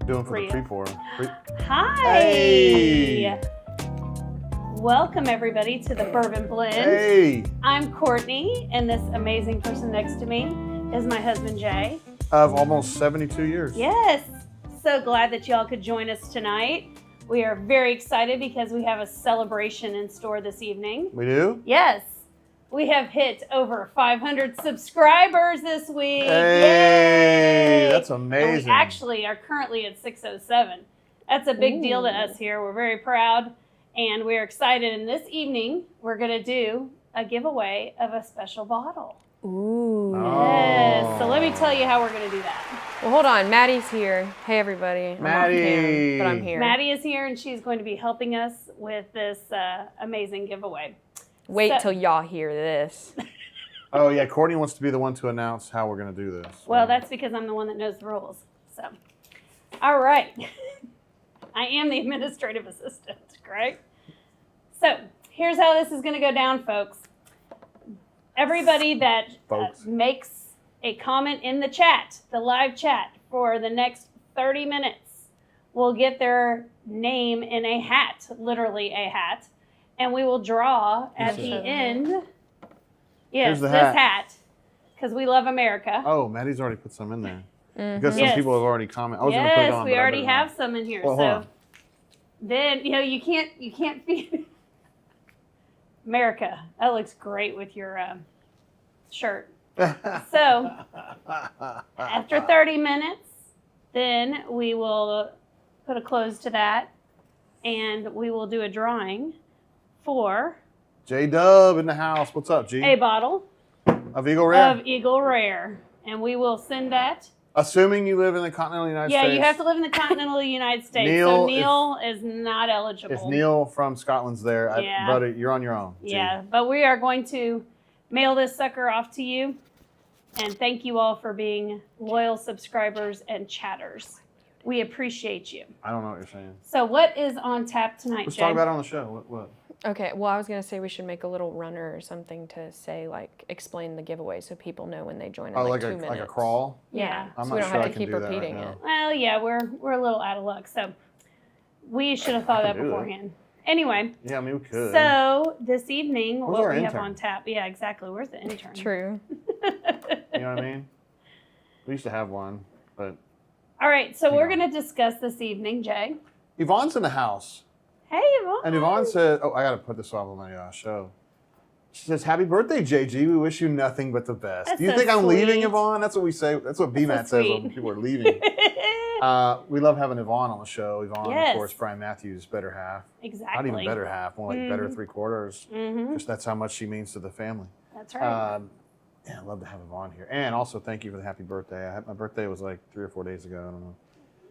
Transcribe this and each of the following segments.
doing for Rio. the pre-pour. Hi. Hey. Welcome everybody to the Bourbon Blend. Hey. I'm Courtney, and this amazing person next to me is my husband Jay. Of almost 72 years. Yes. So glad that y'all could join us tonight. We are very excited because we have a celebration in store this evening. We do? Yes. We have hit over 500 subscribers this week. Hey, Yay! that's And amazing. we actually are currently at 607. That's a big deal to us here. We're very proud and we're excited. And this evening, we're going to do a giveaway of a special bottle. Ooh. Yes. So let me tell you how we're going to do that. Well, hold on. Maddie's here. Hey, everybody. I'm off cam, but I'm here. Maddie is here and she's going to be helping us with this amazing giveaway. Wait till y'all hear this. Oh, yeah. Courtney wants to be the one to announce how we're going to do this. Well, that's because I'm the one that knows the rules. So, all right. I am the administrative assistant, correct? So, here's how this is going to go down, folks. Everybody that makes a comment in the chat, the live chat, for the next 30 minutes will get their name in a hat, literally a hat. And we will draw at the end. Yes, this hat, because we love America. Oh, Maddie's already put some in there. Mm-hmm. Because some people have already commented. I was going to put it on. We already have some in here. Well, so then you can't feed America. That looks great with your shirt. So after 30 minutes, then we will put a close to that, and we will do a drawing for J-Dub in the house. What's up, G? a bottle of Eagle Rare. of Eagle Rare, and we will send that. Assuming you live in the continental United States. Yeah, you have to live in the continental United States. Neil, so Neil is not eligible. If Neil from Scotland's there, brother, you're on your own. G. Yeah, but we are going to mail this sucker off to you. And thank you all for being loyal subscribers and chatters. We appreciate you. I don't know what you're saying. So what is on tap tonight, Let's Jay? talk about it on the show. What? Okay, well, I was going to say we should make a little runner or something to say, like, explain the giveaway so people know when they join in, like 2 minutes. Like a crawl? Yeah. I'm so not we don't sure have I to can keep do that repeating right now. it. Well, yeah, we're a little out of luck. So we should have thought of that beforehand. Anyway. Yeah, I mean, we could. So this evening, Where's what our we have intern? on tap. Yeah, exactly. Where's the intern? True. You know what I mean? We used to have one, but... All right, so we're going to discuss this evening, Jay. Yvonne's in the house. Hey, Yvonne. And Yvonne said, I got to put this off on my show. She says, happy birthday, JG. We wish you nothing but the best. That's Do you so think I'm sweet. leaving, Yvonne? That's what we say. That's what BMAT says when people are leaving. We love having Yvonne on the show. Yvonne, Yes. of course, Brian Matthews' better half. Exactly. Not even better half, more like better three-quarters. Mm-hmm. Just that's how much she means to the family. That's right. Yeah, I'd love to have Yvonne here. And also, thank you for the happy birthday. My birthday was like 3 or 4 days ago. I don't know.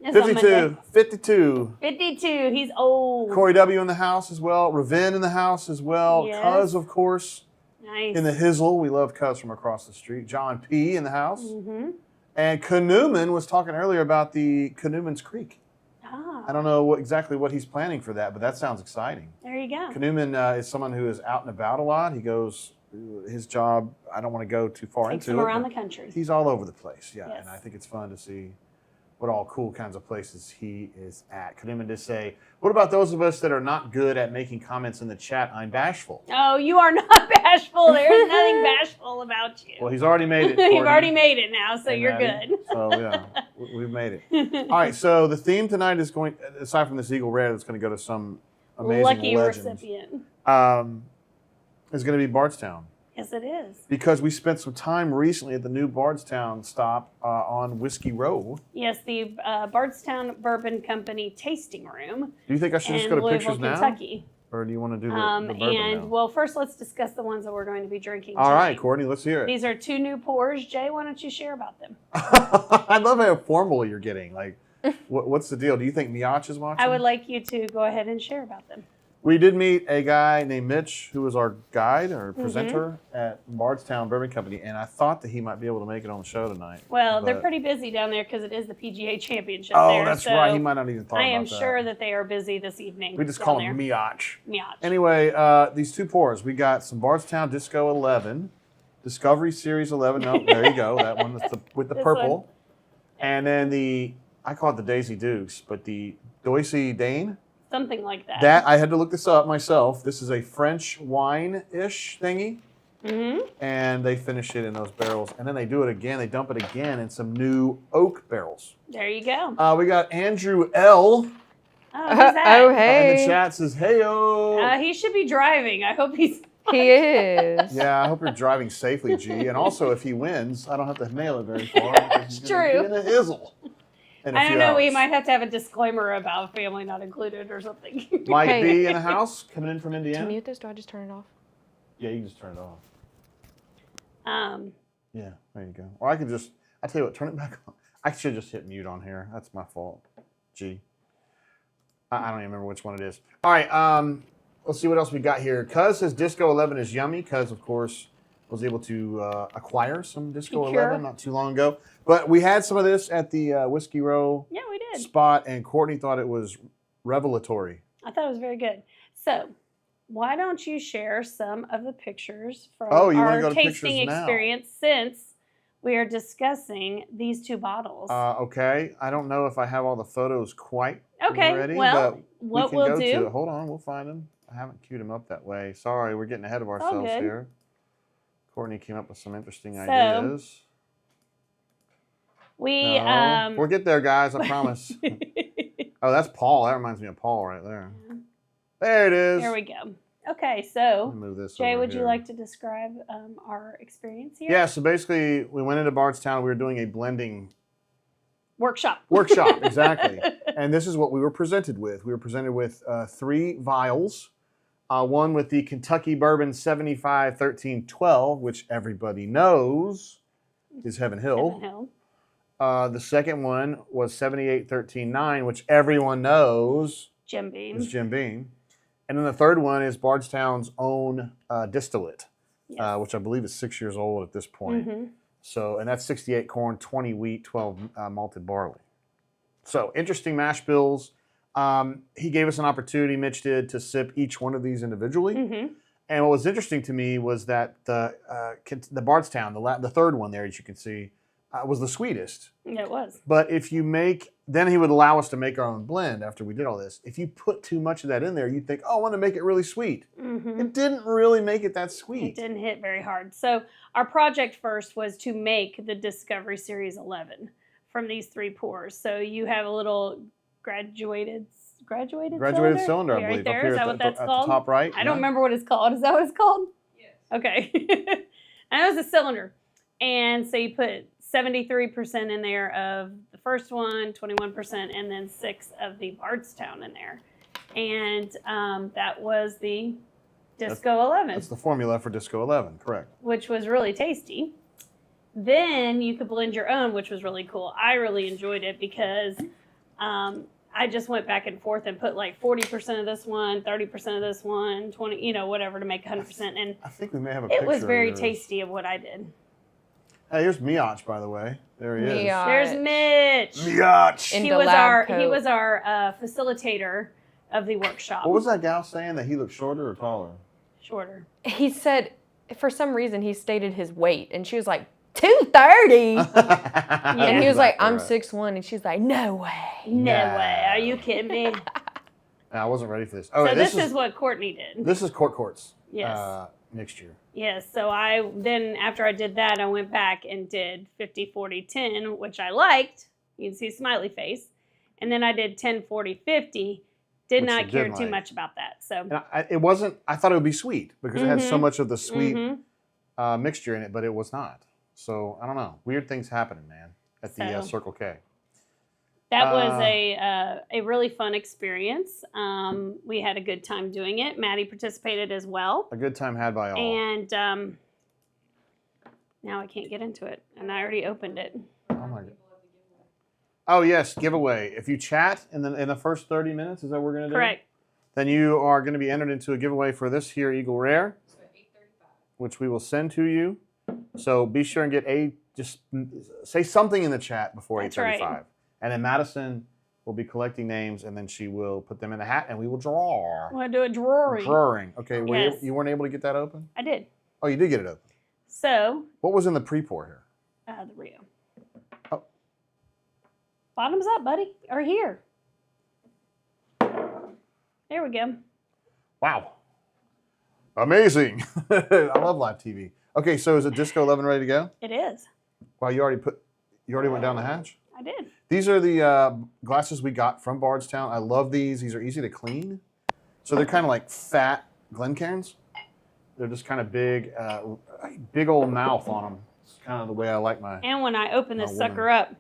It's on 52. Monday. 52. 52. He's old. Corey W. in the house as well. Raven in the house as well. Yes. Cuz, of course, Nice. in the Hizzle. We love Cuz from across the street. John P. in the house. Mm-hmm. And Canoeman was talking earlier about the Canoeman's Creek. Ah, I don't know exactly what he's planning for that, but that sounds exciting. there you go. Canoeman is someone who is out and about a lot. He goes, his job, I don't want to go too far Takes into him it. around but the country. He's all over the place, yeah. Yes. And I think it's fun to see what all cool kinds of places he is at. Canoeman did say, what about those of us that are not good at making comments in the chat? I'm bashful. Oh, you are not bashful. There's nothing bashful about you. Well, he's already made it. You've Courtney. already made it now, so Hey, you're Maddie. good. So, yeah, we've made it. All right, so the theme tonight is going, aside from this Eagle Rare that's going to go to some amazing Lucky legends, recipient. is going to be Bardstown. Yes, it is. Because we spent some time recently at the new Bardstown stop on Whiskey Row. Yes, the Bardstown Bourbon Company tasting room. Do you think I should just in go to Louisville, pictures now? Kentucky. Or do you want to do the bourbon now? Well, first let's discuss the ones that we're going to be drinking All tonight. right, Courtney, let's hear it. These are 2 new pours. Jay, why don't you share about them? I love how formal you're getting. Like, what's the deal? Do you think Miach is watching? I would like you to go ahead and share about them. We did meet a guy named Mitch, who was our guide or presenter at Bardstown Bourbon Company, and I thought that he might be able to make it on the show tonight. Well, they're but- pretty busy down there because it is the PGA Championship Oh, there. that's so right. He might not even thought I about am that. sure that they are busy this evening. We just down call there. him Miach. Miach. Anyway, these 2 pours. We got some Bardstown Disco 11, Discovery Series 11. No, there you go. That one with the This purple. one. And then the I call it the Daisy Dukes, but the Doisy Daene. Something like that. That I had to look this up myself. This is a French wine-ish thingy. And they finish it in those barrels, and then they do it again. They dump it again in some new oak barrels. There you go. We got Andrew L. Oh, who's that? Oh, In hey. the chat says, "Heyo." He should be driving. I hope he's. He is. Yeah, I hope you're driving safely, G. And also, if he wins, I don't have to nail it very far. It's true. In a hizzle. I don't know. We might have to have a disclaimer about family not included or something. Might Hey. be in the house coming in from Indiana. To mute this, do I just turn it off? Yeah, you can just turn it off. Yeah, there you go. Or I could just, I tell you what, turn it back on. I should just hit mute on here. That's my fault. G. I don't even remember which one it is. All right, let's see what else we got here. Cuz says Disco 11 is yummy. Cuz, of course, was able to acquire some Disco 11 not too long ago. But we had some of this at the Whiskey Row Yeah, we did. spot, and Courtney thought it was revelatory. I thought it was very good. So, why don't you share some of the pictures from You wanna our go to tasting pictures now? experience since we are discussing these two bottles? Okay, I don't know if I have all the photos quite Okay, ready, well, but what we can we'll go do- to it. Hold on, we'll find them. I haven't queued them up that way. Sorry, we're getting ahead of ourselves good. here. Courtney came up with some interesting So, ideas. we No, we'll get there, guys. I promise. Oh, that's Paul. That reminds me of Paul right there. There it is. Here we go. Okay, Let so me move this Jay, over would you here. like to describe our experience here? Yeah, so basically, we went into Bardstown. We were doing a blending Workshop. workshop, exactly. And this is what we were presented with. We were presented with 3 vials. One with the Kentucky Bourbon 75-13-12, which everybody knows is Heaven Hill. Heaven Hill. The second one was 78-13-9, which everyone knows Jim Beam. is Jim Beam. And then the third one is Bardstown's own distillate, Yes. which I believe is 6 years old at this point. Mhm. So, and that's 68 corn, 20 wheat, 12 malted barley. So, interesting mash bills. He gave us an opportunity, Mitch did, to sip each one of these individually. Mhm. And what was interesting to me was that the Bardstown, the third one there, as you can see, was the sweetest. It was. But if you make, then he would allow us to make our own blend after we did all this. If you put too much of that in there, you'd think, oh, I want to make it really sweet. Mhm. It didn't really make it that It sweet. didn't hit very hard. So our project first was to make the Discovery Series 11 from these 3 pours. So you have a little graduated Cylinder, I right believe, there. up here Is that at what the that's called? top right. I don't remember what it's called. Is that what it's called? Yes. Okay. And it was a cylinder. And so you put 73% in there of the first one, 21%, and then 6 of the Bardstown in there. And that was the Disco 11. That's the formula for Disco 11, correct. Which was really tasty. Then you could blend your own, which was really cool. I really enjoyed it because I just went back and forth and put like 40% of this one, 30% of this one, 20, whatever to make 100%. And I think we may have a picture it was of very yours. tasty of what I did. Hey, here's Miach, by the way. There he is. Miach. There's Mitch. Miach! In He the was lab our coat. facilitator of the workshop. What was that gal saying, that he looked shorter or taller? Shorter. He said, for some reason, he stated his weight, and she was like, 230. And he was like, I'm 6'1", and she's like, no way. No Nah. way. Are you kidding me? I wasn't ready for this. Oh, So wait, this is what Courtney did. this is Quartz Yes. mixture. Yes, so after I did that, I went back and did 50, 40, 10, which I liked. You can see smiley face. And then I did 10, 40, 50. Did Which not you care did too like. much about that. So And I thought it would be sweet because it had so Mhm. much of the sweet mhm. mixture in it, but it was not. So, I don't know. Weird things happening, man, at the So- Circle K. that was a really fun experience. We had a good time doing it. Maddie participated as well. A good time had by all. And now I can't get into it. And I already opened it. Oh, my God. Oh, yes, giveaway. If you chat in the first 30 minutes, is that what we're going to do? Correct. Then you are going to be entered into a giveaway for this here Eagle Rare, which we will send to you. So be sure and just say something in the chat before That's 8:35. right. And then Madison will be collecting names, and then she will put them in the hat, and we will draw. I want to do a drawing. Drawing. Okay, Yes. you weren't able to get that open? I did. Oh, you did get it open. So, What was in the pre-pour here? the Rio. Bottoms up, buddy. Or here. There we go. Wow. Amazing. I love live TV. Okay, so is it Disco 11 ready to go? It is. Wow, you already went down the hatch? I did. These are the glasses we got from Bardstown. I love these. These are easy to clean. So they're kind of like fat Glencairns. They're just kind of big, big old mouth on them. It's kind of the way I like my. And when I open this sucker up,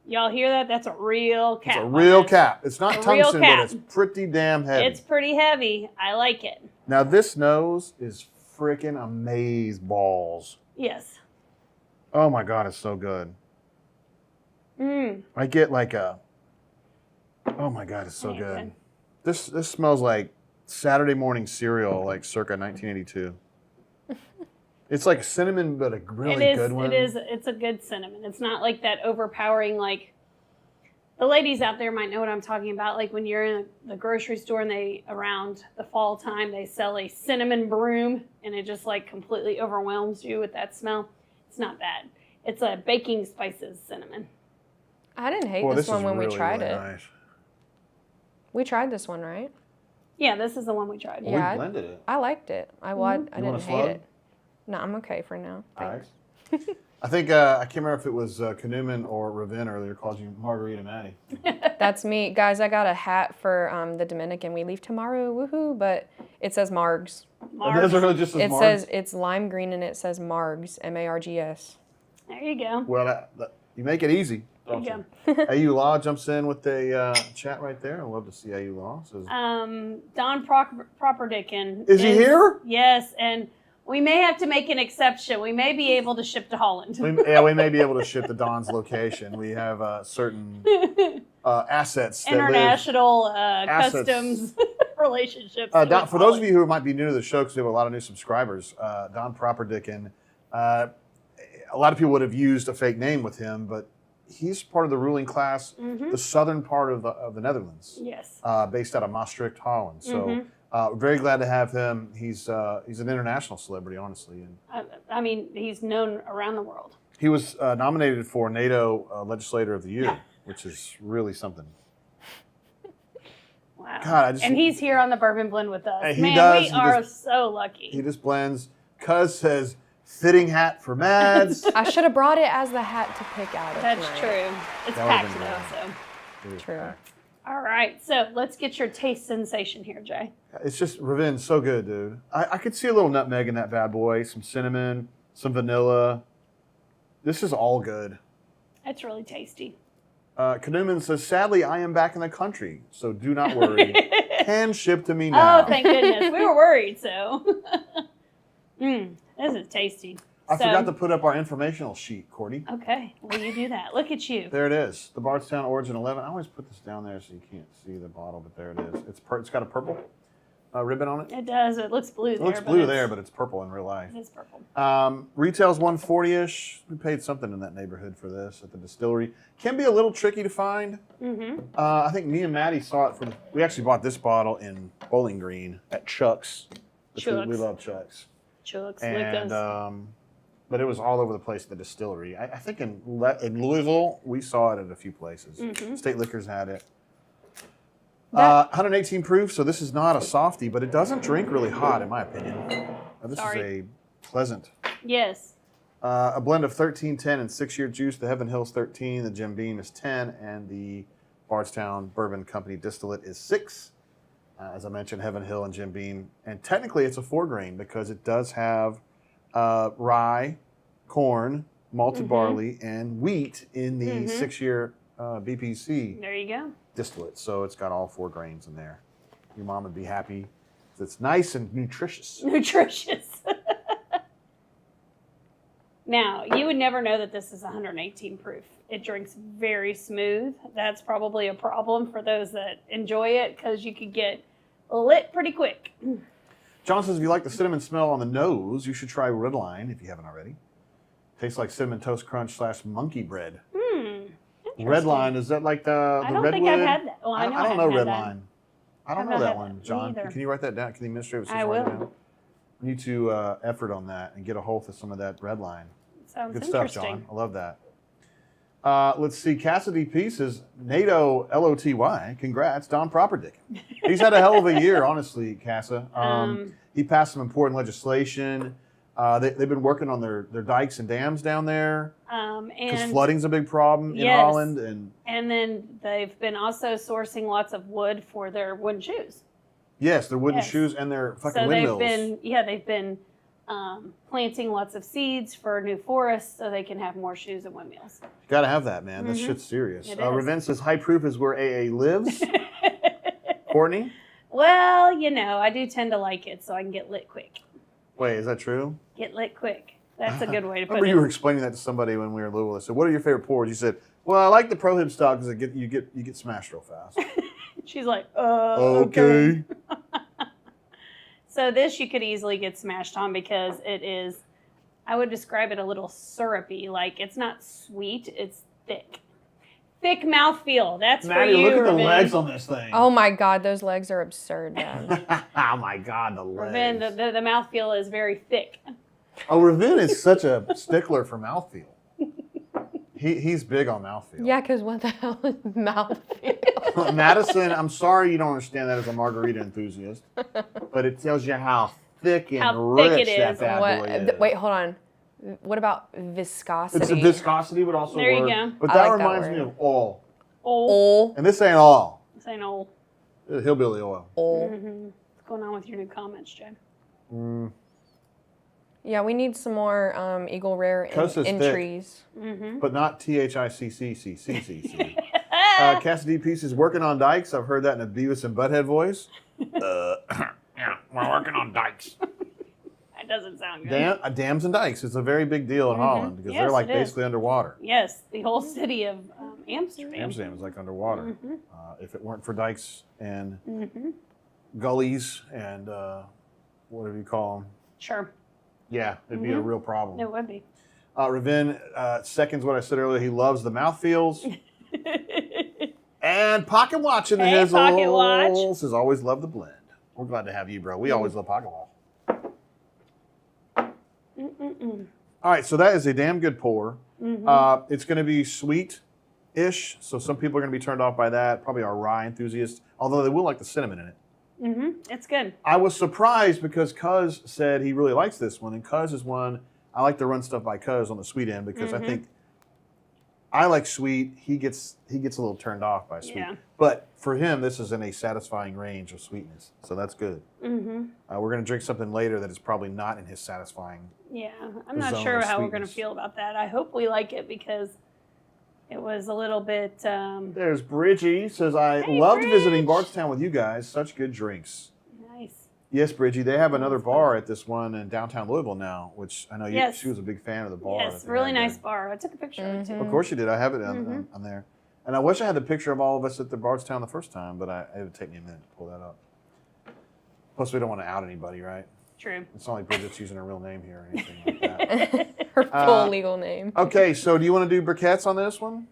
y'all hear that? That's a real cap. It's a real cap. It's not tungsten, but it's pretty damn heavy. It's pretty heavy. I like it. Now this nose is freaking amaze balls. Yes. Oh my God, it's so good. I get like a. Oh my God, it's so good. This smells like Saturday morning cereal, like circa 1982. It's like cinnamon, but a really good one. It is. It's a good cinnamon. It's not like that overpowering, like, the ladies out there might know what I'm talking about. Like when you're in the grocery store and around the fall time, they sell a cinnamon broom and it just like completely overwhelms you with that smell. It's not that. It's a baking spices cinnamon. I didn't hate this one when we tried it. Nice. We tried this one, right? Yeah, this is the one we tried. Well, Yeah, we blended it. I liked it. I didn't hate it. No, I'm okay for now. All right. Thanks. I think, I can't remember if it was Kanuman or Ravin earlier called you Margarita Maddie. That's me. Guys, I got a hat for the Dominican. We leave tomorrow, woohoo, but it says Margs. Those are really just as It Margs? says, it's lime green and it says Margs, M-A-R-G-S. There you go. Well, you make it easy. There you go. AU Law jumps in with a chat right there. I love to see AU Law. Says, Don Properdicken. Is he here? Yes, and we may have to make an exception. We may be able to ship to Holland. we may be able to ship to Don's location. We have certain assets. International customs relationships. For those of you who might be new to the show, because we have a lot of new subscribers, Don Properdicken, a lot of people would have used a fake name with him, but he's part of the ruling class, the southern part of the Netherlands. Yes. Based out of Maastricht, Holland. So very glad to have him. He's an international celebrity, honestly. And I mean, he's known around the world. he was nominated for NATO Legislator of the Year, which is really something. Wow. God, and he's here on the Bourbon Blend with us. He Man, does. we are so lucky. He just blends. Cuz says, fitting hat for Mads. I should have brought it as the hat to pick out of That's tonight. true. It's That packed would've been though, so. True. All right, so let's get your taste sensation here, Jay. It's just Ravin's so good, dude. I could see a little nutmeg in that bad boy, some cinnamon, some vanilla. This is all good. It's really tasty. Kanuman says, sadly, I am back in the country, so do not worry. Can ship to me now. Oh, thank goodness. We were worried, so. This is tasty. I forgot to put up our informational sheet, Courtney. Okay, well, you do that. Look at you. There it is. The Bardstown Origin 11. I always put this down there so you can't see the bottle, but there it is. It's got a purple ribbon on it. It does. It looks blue there. It looks blue there, but it's purple in real life. It is purple. Retail's $140-ish. We paid something in that neighborhood for this at the distillery. Can be a little tricky to find. I think me and Maddie saw it we actually bought this bottle in Bowling Green at Chuck's. We love Chuck's. Chuck's, And but it was all over the place at the distillery. I think in Louisville, we saw it at a few places. State Liquors had it. 118 proof, so this is not a softie, but it doesn't drink really hot, in my opinion. This is a pleasant. Yes. A blend of 13, 10, and 6-year juice. The Heaven Hill's 13, the Jim Beam is 10, and the Bardstown Bourbon Company distillate is 6. As I mentioned, Heaven Hill and Jim Beam. And technically, it's a 4-grain because it does have rye, corn, malted barley, and wheat in the 6-year BPC There you go. distillate. So it's got all 4 grains in there. Your mom would be happy. It's nice and nutritious. Nutritious. Now, you would never know that this is 118 proof. It drinks very smooth. That's probably a problem for those that enjoy it because you could get lit pretty quick. John says if you like the cinnamon smell on the nose, you should try Redline if you haven't already. Tastes like Cinnamon Toast Crunch / monkey bread. Redline, is that like the I don't redwood? think I've had that. Well, I don't know Redline. I don't know I've that had one, that John. either. Can you write that down? Can the administrator I will. down? We need to effort on that and get a hold of some of that Redline. Sounds Good stuff, interesting. John. I love that. Let's see. Cassidy Pieces, NATO LOTY. Congrats, Don Properdick. He's had a hell of a year, honestly, Casa. He passed some important legislation. They've been working on their dikes and dams down there because flooding's a big problem in Holland. And then they've been also sourcing lots of wood for their wooden shoes. Yes, their wooden shoes and their fucking windmills. They've been planting lots of seeds for new forests so they can have more shoes and windmills. Got to have that, man. That shit's serious. Raven says, high proof is where AA lives. Courtney? Well, I do tend to like it, so I can get lit quick. Wait, is that true? Get lit quick. That's a good way to put it. I remember you were explaining that to somebody when we were in Louisville. I said, what are your favorite pours? You said, well, I like the Prohib style because you get smashed real fast. She's like, okay. So this you could easily get smashed on because it is, I would describe it a little syrupy. Like, it's not sweet, it's thick. Thick mouthfeel. That's Maddie, for you, look at the Raven. legs on this thing. Oh my God, those legs are absurd, man. Oh my God, the legs. Raven, the mouthfeel is very thick. Oh, Raven is such a stickler for mouthfeel. He's big on mouthfeel. Yeah, because what the hell is mouthfeel? Madison, I'm sorry you don't understand that as a margarita enthusiast, but it tells you how thick and rich that bad boy is. Wait, hold on. What about viscosity? It's a viscosity would also There you work. go. But I that like that reminds me word. of oil. Old. And this ain't all. This ain't old. Hillbilly oil. What's going on with your new comments, Jay? Yeah, we need some more Eagle Rare entries. But not THICCCCCC. Cassidy Pieces working on dikes. I've heard that in a Beavis and Butthead voice. Yeah, we're working on dikes. That doesn't sound good. Dams and dikes. It's a very big deal in Holland because they're like basically underwater. Yes, the whole city of Amsterdam. Amsterdam is like underwater. If it weren't for dikes and gullies and whatever you call them. Sure. Yeah, it'd be a real problem. It would be. Raven seconds what I said earlier. He loves the mouthfeels. And Pocket Watch in the Hey, Pocket Watch. Says, always love the blend. We're glad to have you, bro. We always love Pocket Watch. All right, so that is a damn good pour. It's going to be sweet-ish, so some people are going to be turned off by that. Probably our rye enthusiasts, although they will like the cinnamon in it. It's good. I was surprised because Cuz said he really likes this one, and Cuz is one I like to run stuff by Cuz on the sweet end because I think I like sweet. He gets a little turned off by sweet, but for him, this is in a satisfying range of sweetness, so that's good. We're gonna drink something later that is probably not in his satisfying. Yeah, I'm not sure how we're gonna feel about that. I hope we like it because it was a little bit. There's Bridgie says, I loved visiting Bardstown with you guys. Such good drinks. Nice. Yes, Bridgie. They have another bar at this one in downtown Louisville now, which I know she was a big fan of the bar. Yes, really nice bar. I took a picture of it too. Of course you did. I have it on there. And I wish I had the picture of all of us at the Bardstown the first time, but it would take me a minute to pull that up. Plus, we don't want to out anybody, right? True. It's not like Bridget's using her real name here or anything like that. Her full legal name. Okay, so do you want to do briquettes on this one?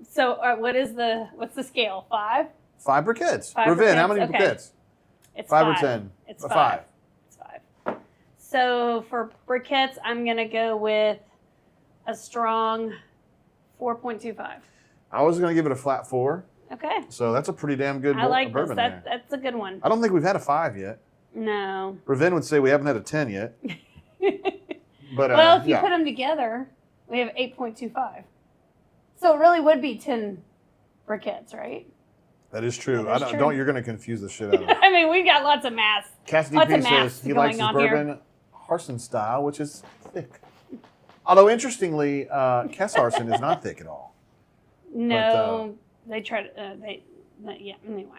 So what's the scale? 5? 5 briquettes. 5 Raven, how briquettes? many Okay. briquettes? It's 5 5 or 10? It's 5. 5. It's 5. So for briquettes, I'm gonna go with a strong 4.25. I was going to give it a flat 4. Okay. So that's a pretty damn good I like bourbon this. there. That's a good one. I don't think we've had a 5 yet. No. Raven would say we haven't had a 10 yet. But well, if you put them together, we have 8.25. So it really would be 10 briquettes, right? That is true. That is true. Don't. You're going to confuse the shit out of me. I mean, we've got lots of math. Cassidy Lots P of says maths he likes his going on here. bourbon Harson style, which is thick. Although interestingly, Cass Harson is not thick at all. No, they try to. Yeah. Anyway.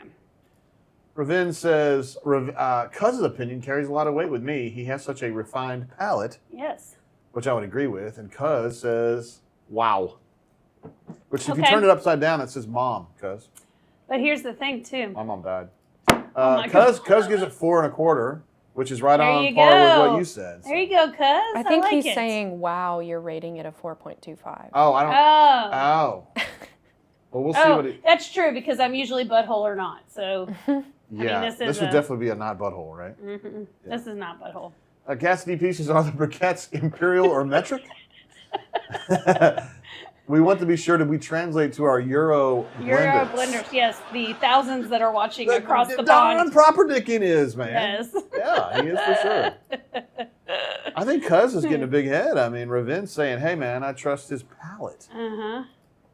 Raven says, Cuz's opinion carries a lot of weight with me. He has such a refined palate. Yes. Which I would agree with. And Cuz says, wow. Which if you turn it upside down, it says mom, Cuz. But here's the thing, too. My mom died. my Cuz gives it 4 1/4, which is right on you par with go. what you said. So. There you go, Cuz. I think like he's it. saying, wow, you're rating it a 4.25. Oh, I don't. Oh. Well, we'll see what it. That's true because I'm usually butthole or not. So, Yeah, this would definitely be a not butthole, right? Yeah. This is not butthole. Cassidy Pieces, are the briquettes imperial or metric? We want to be sure that we translate to our Euro blenders, yes, the thousands that are watching across the Don pond. Properdick is, man. Yes. Yeah, he is for sure. I think Cuz is getting a big head. I mean, Ravin's saying, hey, man, I trust his palate. Uh-huh.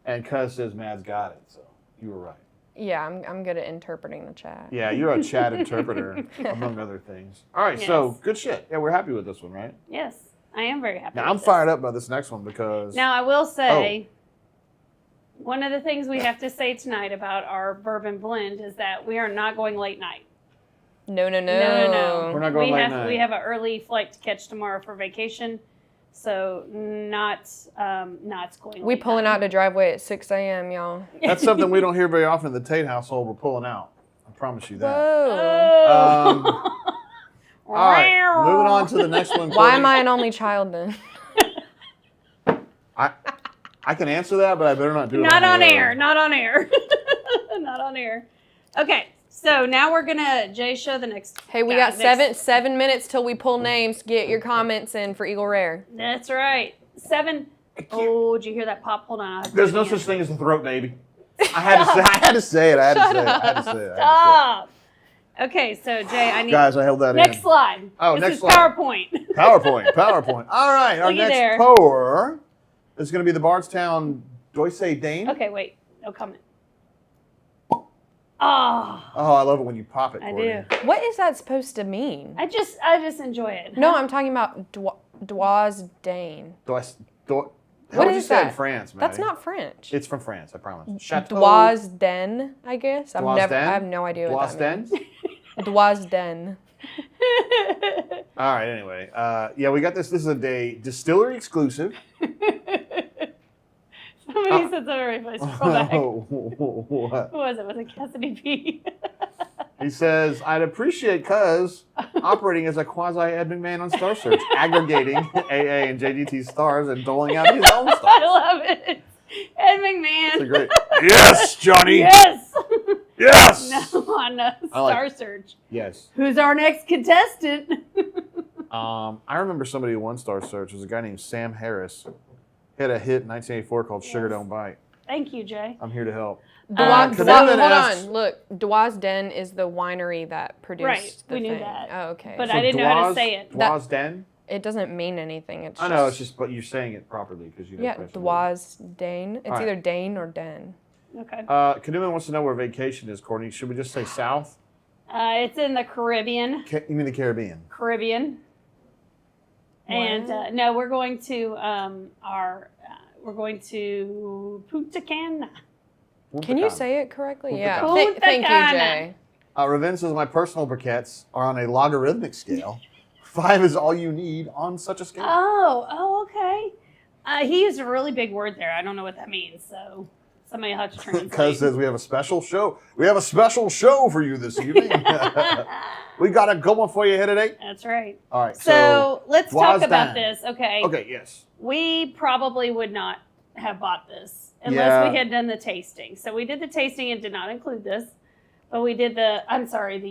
And Cuz says, Mad's got it. So you were right. Yeah, I'm good at interpreting the chat. Yeah, you're a chat interpreter, among other things. All right, so good shit. Yeah, we're happy with this one, right? Yes, I am very happy. Now, with I'm this. fired up by this next one because... Now, I will say, one of the things we have to say tonight about our bourbon blend is that we are not going late night. No. We're not going late night. We have an early flight to catch tomorrow for vacation, so not going. We late pulling night. out the driveway at 6 a.m., y'all. That's something we don't hear very often in the Tate household. We're pulling out. I promise you that. Whoa. All right, moving on to the next one. Why am I an only child then? I can answer that, but I better not do it. Not on air. Not on air. Not on air. Okay, so now we're gonna show the next. Hey, we got 7 minutes till we pull names. Get your comments in for Eagle Rare. That's right. 7. Oh, did you hear that pop? Hold on. There's no such thing as a throat baby. I had to say it. I had to say it. Stop. Okay, so Jay, I need. Guys, I held that next in. slide. Oh, this next is slide. PowerPoint. PowerPoint. All right, our Looky next there. pour is going to be the Bardstown Doisy Daene. Okay, wait. No comment. Oh, I love it when you pop it, I Courtney. do. What is that supposed to mean? I just enjoy it. No, I'm talking about Doisy Daene. What What did you is say in that? France, man? That's not French. It's from France, I promise. Chateau. Doisy Daene, I guess. I Doisy have no idea what that Daene? means. Doisy Daene. All right, anyway. Yeah, we got this. This is a distillery exclusive. Somebody said something very funny. Scroll back. What? Who was it? Was it Cassidy P? He says, I'd appreciate Cuz operating as a quasi-Ed McMahon on Star Search, aggregating AA and JDT stars and doling out his own I stars. love it. Ed McMahon. It's a great. Yes, Johnny. Yes. Yes. No, on Star Search. Yes. Who's our next contestant? I remember somebody who won Star Search. It was a guy named Sam Harris. He had a hit in 1984 called Sugar Don't Bite. Thank you, Jay. I'm here to help. Hold Canelan asks- on. Look, Doisy Daene is the winery that produced Right, the we knew thing. that. Oh, okay. But I didn't know how to say it. Doisy Daene? It doesn't mean anything. It's I know, it's just, but you're saying it properly because you know. yeah, Doisy Daene. It's All right. either Dane or Den. Okay. Canelan wants to know where vacation is, Courtney. Should we just say south? It's in the Caribbean. You mean the Caribbean? Caribbean. And no, we're going to we're going to Punta Cana. Can you say it correctly? Punta Yeah. Cana. Thank you, Cana. Jay. Ravin says my personal briquettes are on a logarithmic scale. 5 is all you need on such a scale. Oh, okay. He used a really big word there. I don't know what that means, so somebody will have to translate. Cuz says we have a special show. We have a special show for you this evening. We got a good one for you here today. That's right. All right. So let's talk Doisy about Daene. this. Okay. Okay. Yes. We probably would not have bought this unless Yeah. we had done the tasting. So we did the tasting and did not include this, but we did the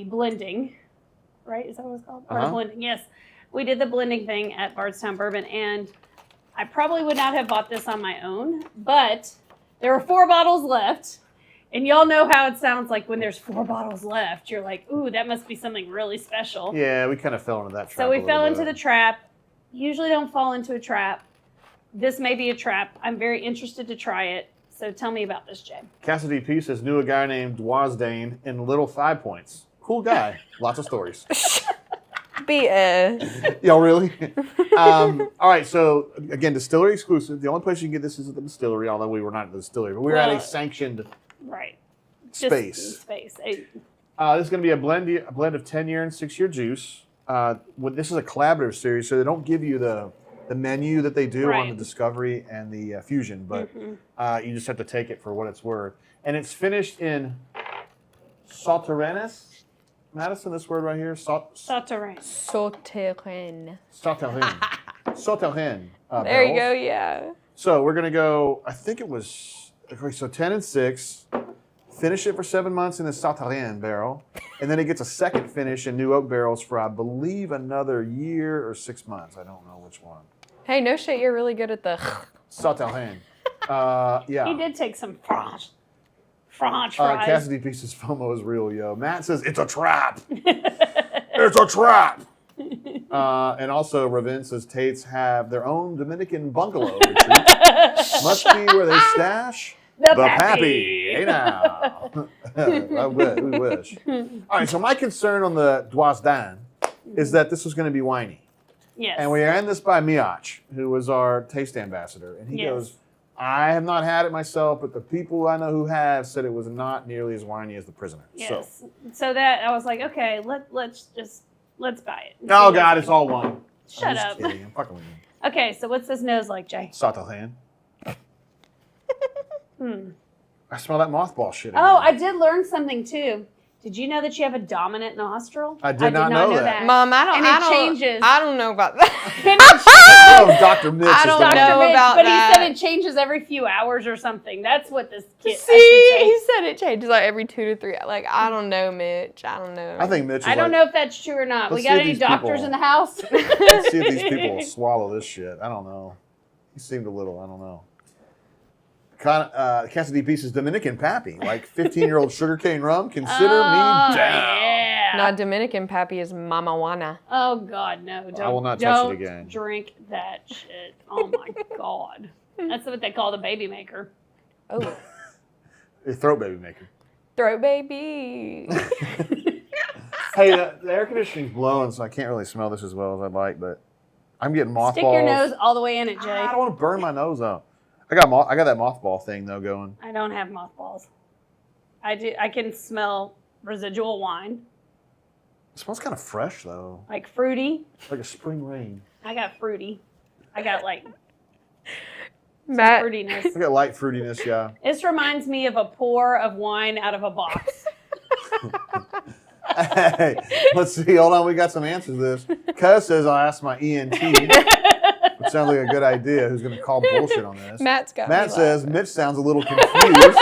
blending, right? Is that what it's called? Or the blending, yes. We did the blending thing at Bardstown Bourbon, and I probably would not have bought this on my own, but there were 4 bottles left. And y'all know how it sounds like when there's 4 bottles left. You're like, ooh, that must be something really special. Yeah, we kind of fell into that trap. So we fell into the trap. Usually don't fall into a trap. This may be a trap. I'm very interested to try it. So tell me about this, Jay. Cassidy P says knew a guy named Doisy Daene in Little 5 Points. Cool guy. Lots of stories. BS. Yo, really? All right, so again, distillery exclusive. The only place you can get this is at the distillery, although we were not at the distillery, but we were at a sanctioned Right. space. Space. This is going to be a blend of 10-year and 6-year juice. This is a collaborative series, so they don't give you the menu that they do on the Discovery and the Fusion, but you just have to take it for what it's worth. And it's finished in Sauternes. Madison, this word right here, Sauternes. Sauternes. Sauternes. There you go, yeah. So we're going to go, I think it was, okay, so 10 and 6. Finish it for 7 months in the Sauternes barrel. And then it gets a second finish in new oak barrels for, I believe, another year or 6 months. I don't know which one. Hey, no shit, you're really good at the... Sauternes. Yeah. He did take some French fries. Cassidy Pieces FOMO is real, yo. Matt says it's a trap. It's a trap. And also, Ravin says Tates have their own Dominican bungalow retreat. Must be where they stash The pappy. Hey now. We wish. All right, so my concern on the Doisy Daene is that this was going to be whiny. Yes. And we ran this by Miach, who was our taste ambassador. And he goes, I have not had it myself, but the people I know who have said it was not nearly as whiny as the Prisoner. Yes. So that I was like, okay, let's buy it. Oh God, it's all wine. Shut I'm just up. kidding. I'm fucking with you. Okay, so what's this nose like, Jay? Sauterland. I smell that mothball shit again. Oh, I did learn something too. Did you know that you have a dominant nostril? I did not know that. Mom, I don't. And I it don't, changes. I don't know about that. Oh, Dr. Mitch I is don't the know one. about but that. he said it changes every few hours or something. That's what this kid. See, he said it changes like every 2 to 3. Like, I don't know, Mitch. I don't know. I think Mitch is I don't like, know if that's true or not. Let's We got see any these doctors people. in the house? Let's see if these people will swallow this shit. I don't know. He seemed a little, I don't know. Cassidy Pieces Dominican Pappy, like 15-year-old sugarcane rum. Consider me down. Yeah. Not Dominican Pappy is Mama Juana. Oh God, no! Don't, I will not touch it don't again. Drink that shit. Oh my God, that's what they call the baby maker. Oh, A throat baby maker. throat baby. Hey, the air conditioning's blowing, so I can't really smell this as well as I'd like, but I'm getting mothballs. Stick your nose all the way in it, Jay. I don't want to burn my nose out. I got that mothball thing though going. I don't have mothballs. I do. I can smell residual wine, It smells kind of fresh though, like fruity. like a spring rain. I got fruity. I got like Matt, fruitiness. I got light fruitiness, yeah. This reminds me of a pour of wine out of a box. Hey, let's see. Hold on, we got some answers to this. Cuz says I'll ask my ENT, which sounds like a good idea. Who's going to call bullshit on this? Matt's got Matt me says laughing. Mitch sounds a little confused.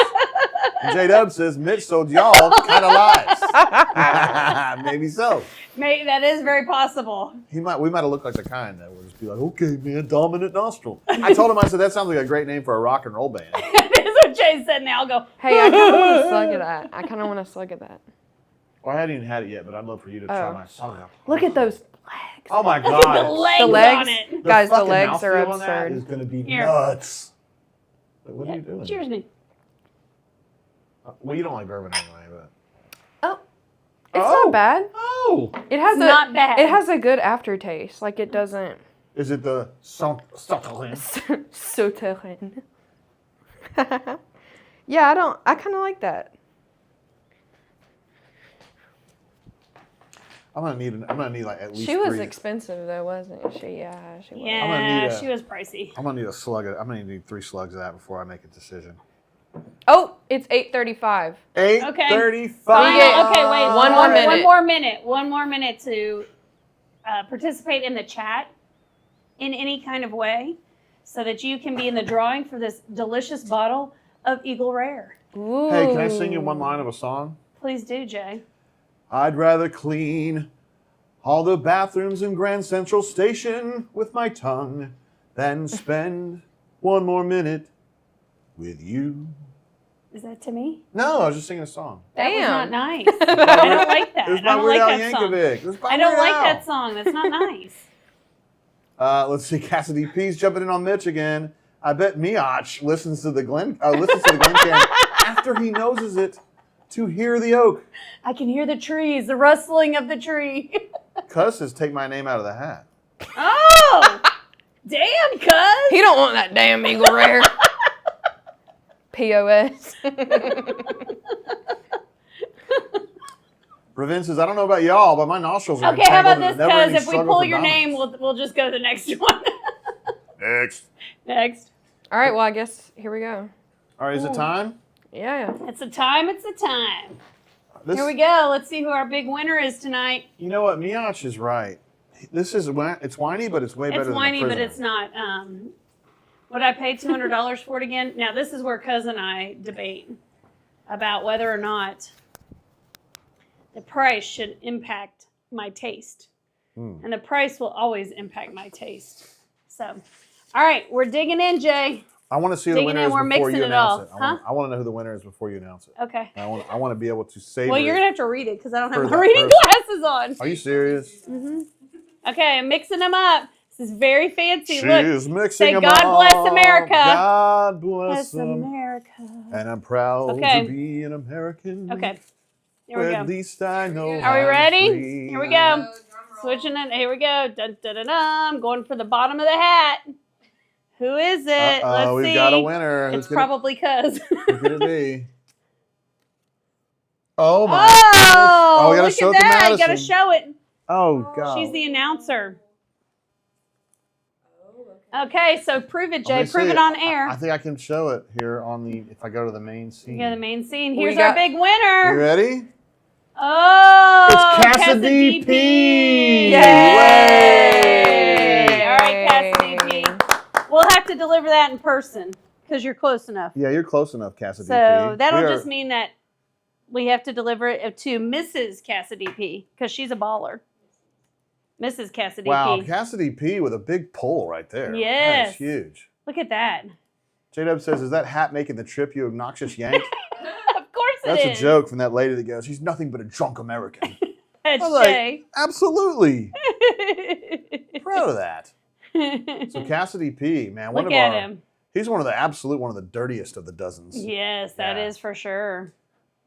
And J-Dub says Mitch told y'all kind of lies. Maybe so. Maybe that is very possible. We might have looked like the kind that would just be like, okay, man, dominant nostril. I told him, I said, that sounds like a great name for a rock and roll band. That's what Jay said. Now I'll go. Hey, I kind of want to slug at that. I kind of want to slug at that. Well, I hadn't even had it yet, but I'd love for you to try Oh. my song. Look at those legs. Oh my The God. legs, The legs. on it. Guys, the fucking legs are mouthfeel on that absurd. is going to be Here. nuts. Like, what are you doing? Cheers me. Well, you don't like bourbon anyway, but. Oh, it's Oh. not bad. Oh! It has It's not bad. It has a good aftertaste. Like it doesn't. Is it the Sauterland? Sauterland. Yeah, I kind of like that. I'm gonna need like at least She was 3. expensive though, wasn't she? Yeah, she was. gonna Yeah, need she was pricey. I'm gonna need a slug of. I'm gonna need 3 slugs of that before I make a decision. Oh, it's 8:35. 8:35. get- Okay, wait. One more minute. One more minute to participate in the chat in any kind of way, so that you can be in the drawing for this delicious bottle of Eagle Rare. Ooh. Hey, can I sing you one line of a song? Please do, Jay. I'd rather clean all the bathrooms in Grand Central Station with my tongue than spend one more minute with you. Is that to me? No, I was just singing a song. That was Damn. not nice. I don't like that. It was I by don't Weird like Al that song. Yankovic. It was by I don't Weird like Al. that song. That's not nice. Let's see, Cassidy P's jumping in on Mitch again. I bet Miach listens to the Glen can after he noses it to hear the oak. I can hear the trees, the rustling of the tree. Cuz says take my name out of the hat. Oh, damn, cuz. He don't want that damn Eagle Rare. POS. Ravin says, I don't know about y'all, but my nostrils are Okay, how about entangled this, in a never-ending cuz? If we struggle pull for your name, dominance. we'll just go to the next one. Next. Next. All right, well, I guess here we go. All right, is it time? Yeah. It's the time. It's the time. This, Here we go. Let's see who our big winner is tonight. You know what? Miach is right. This is it's whiny, but it's way better It's than whiny, the but Prisoner. it's not. Would I pay $200 for it again? Now, this is where Cuz and I debate about whether or not the price should impact my taste. And the price will always impact my taste. So, all right, we're digging in, Jay. I want to see who the Digging winner in, is we're before mixing you it announce all, it. I want to know who the winner is before you announce it. Okay. I want to be able to save Well, it. you're gonna have to read it because I don't have For my that reading person. glasses on. Are you serious? Okay, I'm mixing them up. This is very fancy. She's Look, mixing say them God bless up. America. God bless Bless them. America. And I'm proud Okay. to be an American. Okay, here we At go. least I know Are we I'm ready? free. Here we go. Switching it. Here we go. Dun, dun, dun, dun. I'm going for the bottom of the hat. Who is it? Let's see. We've got a winner. It's probably Cuz. Who could it be? Oh my! Oh, we gotta look show at it to that. You Madison. gotta show it. Oh God! She's the announcer. Okay, so prove it, Jay. Let me Prove see it on air. I think I can show it here on the. If I go to the main scene. You go to the main scene. We Here's got- our big You winner. ready? Oh, It's Cassidy P. Yay! Yay! All right, Cassidy P. We'll have to deliver that in person because you're close enough. Yeah, you're close enough, Cassidy So P. that'll We are- just mean that we have to deliver it to Mrs. Cassidy P because she's a baller. Mrs. Cassidy Wow, P. Cassidy P with a big pull right there. Yes. That is huge. Look at that. J-Dub says, is that hat making the trip, you obnoxious yank? Of course it That's is. a joke from that lady that goes, he's nothing but a drunk American. That's I was like, Jay. absolutely. Proud of that. So Cassidy P, man, Look at him. He's one of the dirtiest of the dozens. Yes, that Yeah. is for sure.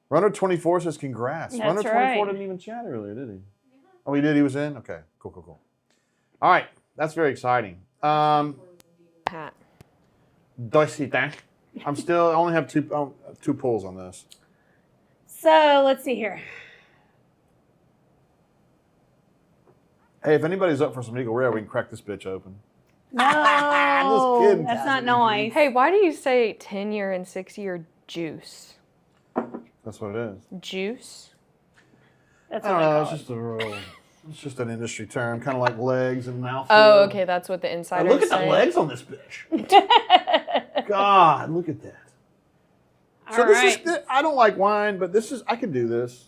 Runner 24 says congrats. That's Runner 24 right. didn't even chat earlier, did he? Oh, he did? He was in? Okay, cool. All right, that's very exciting. Hat. Doisy Daene. I only have two pulls on this. So let's see here. Hey, if anybody's up for some Eagle Rare, we can crack this bitch open. No, Just kidding, that's not Cassidy. nice. Hey, why do you say 10-year and 6-year juice? That's what it is. Juice? That's I what don't I know. call It's it. just a real. It's just an industry term, kind of like legs and mouth. Oh, okay, that's what the insiders Look at say. the legs on this bitch. God, look at that. So All this right. is. I don't like wine, but this is. I could do this.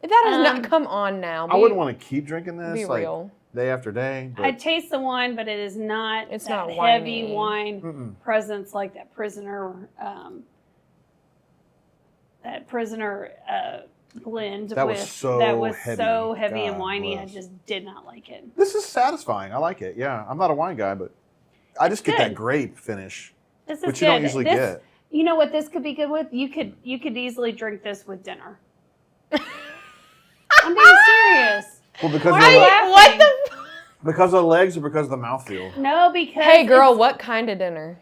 That is not. Come on now. I wouldn't want to keep drinking this. Be like, real. Day after day. But I taste the wine, but it is not. It's that not heavy winey. wine Mm-mm. presence like that prisoner. Blend That was with so that was heavy. so heavy and God winey. bless. I just did not like it. This is satisfying. I like it. Yeah, I'm not a wine guy, but I just get good. that grape finish, This is which good. you don't usually get. You know what this could be good with? You could easily drink this with dinner. I'm being serious. Well, because Why of are you the, laughing? What the? because of the legs or because of the mouthfeel. No, because Hey, girl, it's- what kind of dinner?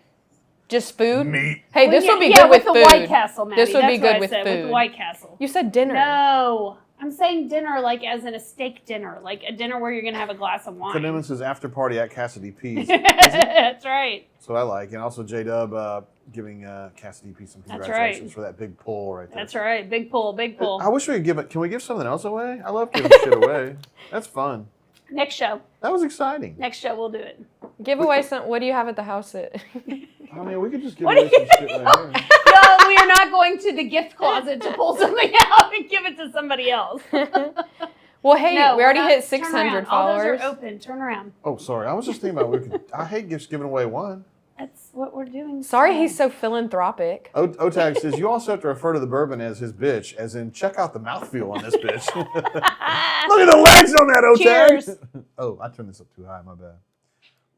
Just food? Meat. Hey, Well, this yeah, would be yeah, good with the food. White Castle, Maddie. This would be That's good what I with said, With the food. White Castle. You said dinner. No, I'm saying dinner like as in a steak dinner, like a dinner where you're gonna have a glass of wine. Convenience is after party at Cassidy P's. That's right. So I like, and also J-Dub giving Cassidy P some That's congratulations right. for that big pull right there. That's right. Big pull, big pull. I wish we could give it. Can we give something else away? I love giving shit away. That's fun. Next show. That was exciting. Next show we'll do it. Give away some. What do you have at the house? I mean, we could just give What away do some shit right here. No, we are not going to the gift closet to pull something out and give it to somebody else. Well, hey, No, we already we're hit not- turn 600 around. All followers. those are open. Turn around. Oh, sorry. I was just thinking about. I hate gifts giving away one. That's what we're doing. Sorry, he's so philanthropic. Otag says you also have to refer to the bourbon as his bitch, as in check out the mouthfeel on this bitch. Look at the legs on that, Otag. Cheers. Oh, I turned this up too high. My bad.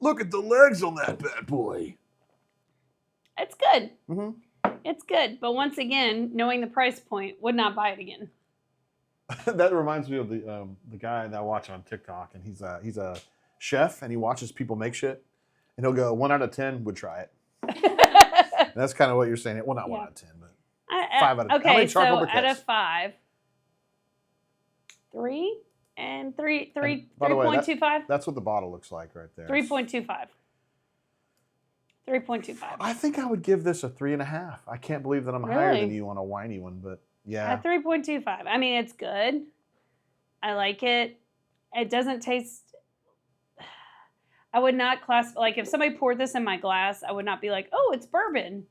Look at the legs on that bad boy. It's good. Mm-hmm. It's good. But once again, knowing the price point, would not buy it again. That reminds me of the guy that I watch on TikTok, and he's a chef, and he watches people make shit, and he'll go 1 out of 10 would try it. And that's kind of what you're saying. Well, not 1 Yeah. out of 10, but 5 out of 10. Okay, How many so charcoal out briquettes? of 5, 3 and 3, by the way, 3.25. That's what the bottle looks like right there. 3.25. 3.25. I think I would give this a 3.5. I can't believe that I'm higher Really? than you on a whiny one, but yeah. At 3.25. I mean, it's good. I like it. It doesn't taste. I would not like if somebody poured this in my glass, I would not be like, oh, it's bourbon.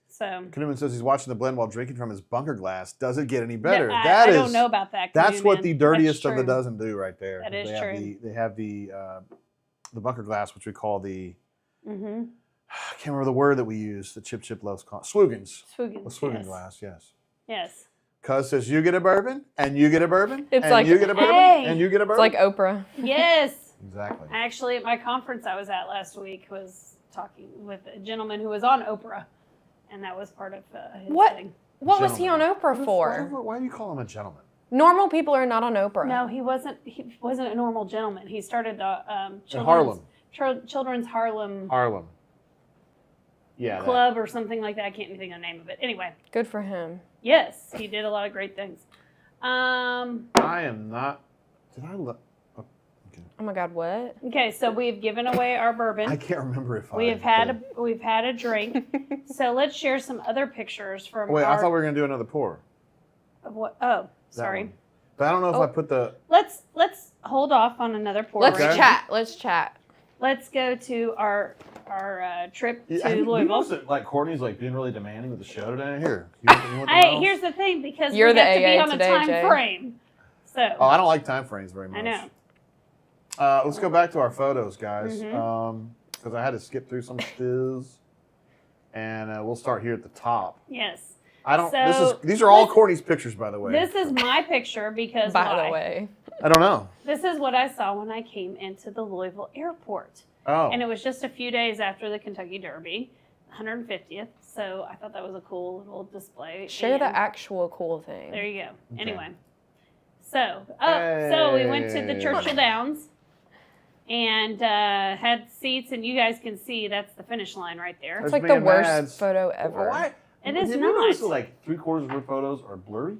So. Kanuman says he's watching the blend while drinking from his bunker glass. Does it get any better? I don't know about that. That's what Kanuman. the dirtiest That's of the true. dozen do right there. That is they true. They have the bunker glass, which we call the Mm-hmm. I can't remember the word that we use. The Chip loves Swoogans. Swoogans. A Swoogan yes. glass, yes. Yes. Cuz says you get a bourbon, and you get a bourbon, It's and like, you get a bourbon, hey. and you get a It's bourbon. like Oprah. Yes. Exactly. Actually, at my conference I was at last week, was talking with a gentleman who was on Oprah, and that was part of his What? thing. What was he on Gentleman. Oprah for? Why do you call him a gentleman? Normal people are not on Oprah. No, he wasn't. He wasn't a normal gentleman. He started the Harlem. Children's Harlem Harlem. Yeah. Club or something like that. I can't even think of the name of it. Anyway, Good for him. yes, he did a lot of great things. I am not. Did I look? Okay. Oh my God, what? Okay, so we've given away our bourbon. I can't remember if We've had a drink. So let's share some other pictures from. Wait, our, I thought we were gonna do another pour. Of what? Oh, That sorry. one. But I don't know if Oh. I put the. Let's hold off on another pour. Let's Okay. chat. Let's chat. Let's go to our trip to You Louisville. noticed that, like Courtney's like being really demanding with the show today. Here. You want the Hey, mouse? here's the thing, because You're we the have to be AA on a today, time Jay. frame. So Oh, I don't like time frames very much. I know. Let's go back to our photos, guys. Mm-hmm. Because I had to skip through some stills, and we'll start here at the top. Yes. I don't. So, these are all this- Courtney's pictures, by the way. This is my picture because By why? the way. I don't know. This is what I saw when I came into the Louisville airport. Oh. And it was just a few days after the Kentucky Derby, 150th. So I thought that was a cool little display. Share the And actual cool thing. there you go. Okay. Anyway. So we went to the Hey. Churchill Downs and had seats, and you guys can see that's the finish line right there. It's There's like me the and worst Mads. photo ever. Why? It is Did you notice not. that, like 3/4 of her photos are blurry?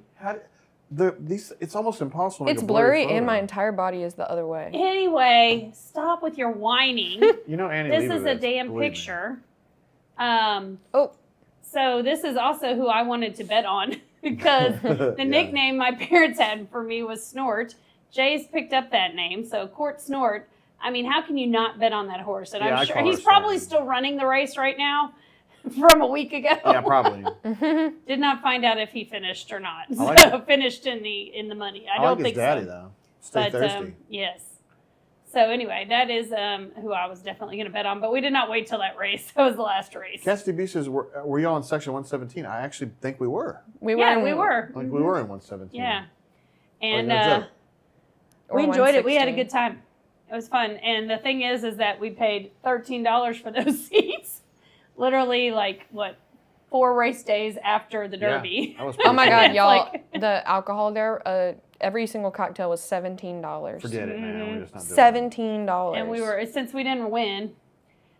These? It's almost impossible. To make It's a blurry blurry and my photo. entire body is the other way. Anyway, stop with your whining. You know, Annie. This is a Leibovitz, damn believe me. picture. Oh, So this is also who I wanted to bet on because the Yeah. nickname my parents had for me was Snort. Jay's picked up that name, so Court Snort. I mean, how can you not bet on that horse? And Yeah, I I'm sure call her he's probably Snort. still running the race right now from a week ago. Yeah, probably. Did not find out if he finished or not. I like So finished in the money. I don't like think his daddy so. though. Stay But thirsty. yes. So anyway, that is who I was definitely going to bet on. But we did not wait till that race. That was the last race. Cassidy B says, were y'all in section 117? I actually think we were. we were. Yeah, in- we were. Like we were in 117. Yeah. And Like, no joke. or we enjoyed it. We had a 116. good time. It was fun. And the thing is that we paid $13 for those seats. Literally, like, what, 4 race days after the Derby. That was Oh my God, It's y'all! like- The alcohol there, every single cocktail was $17. Forget it, man. We're just not doing $17. And we were, since we didn't win.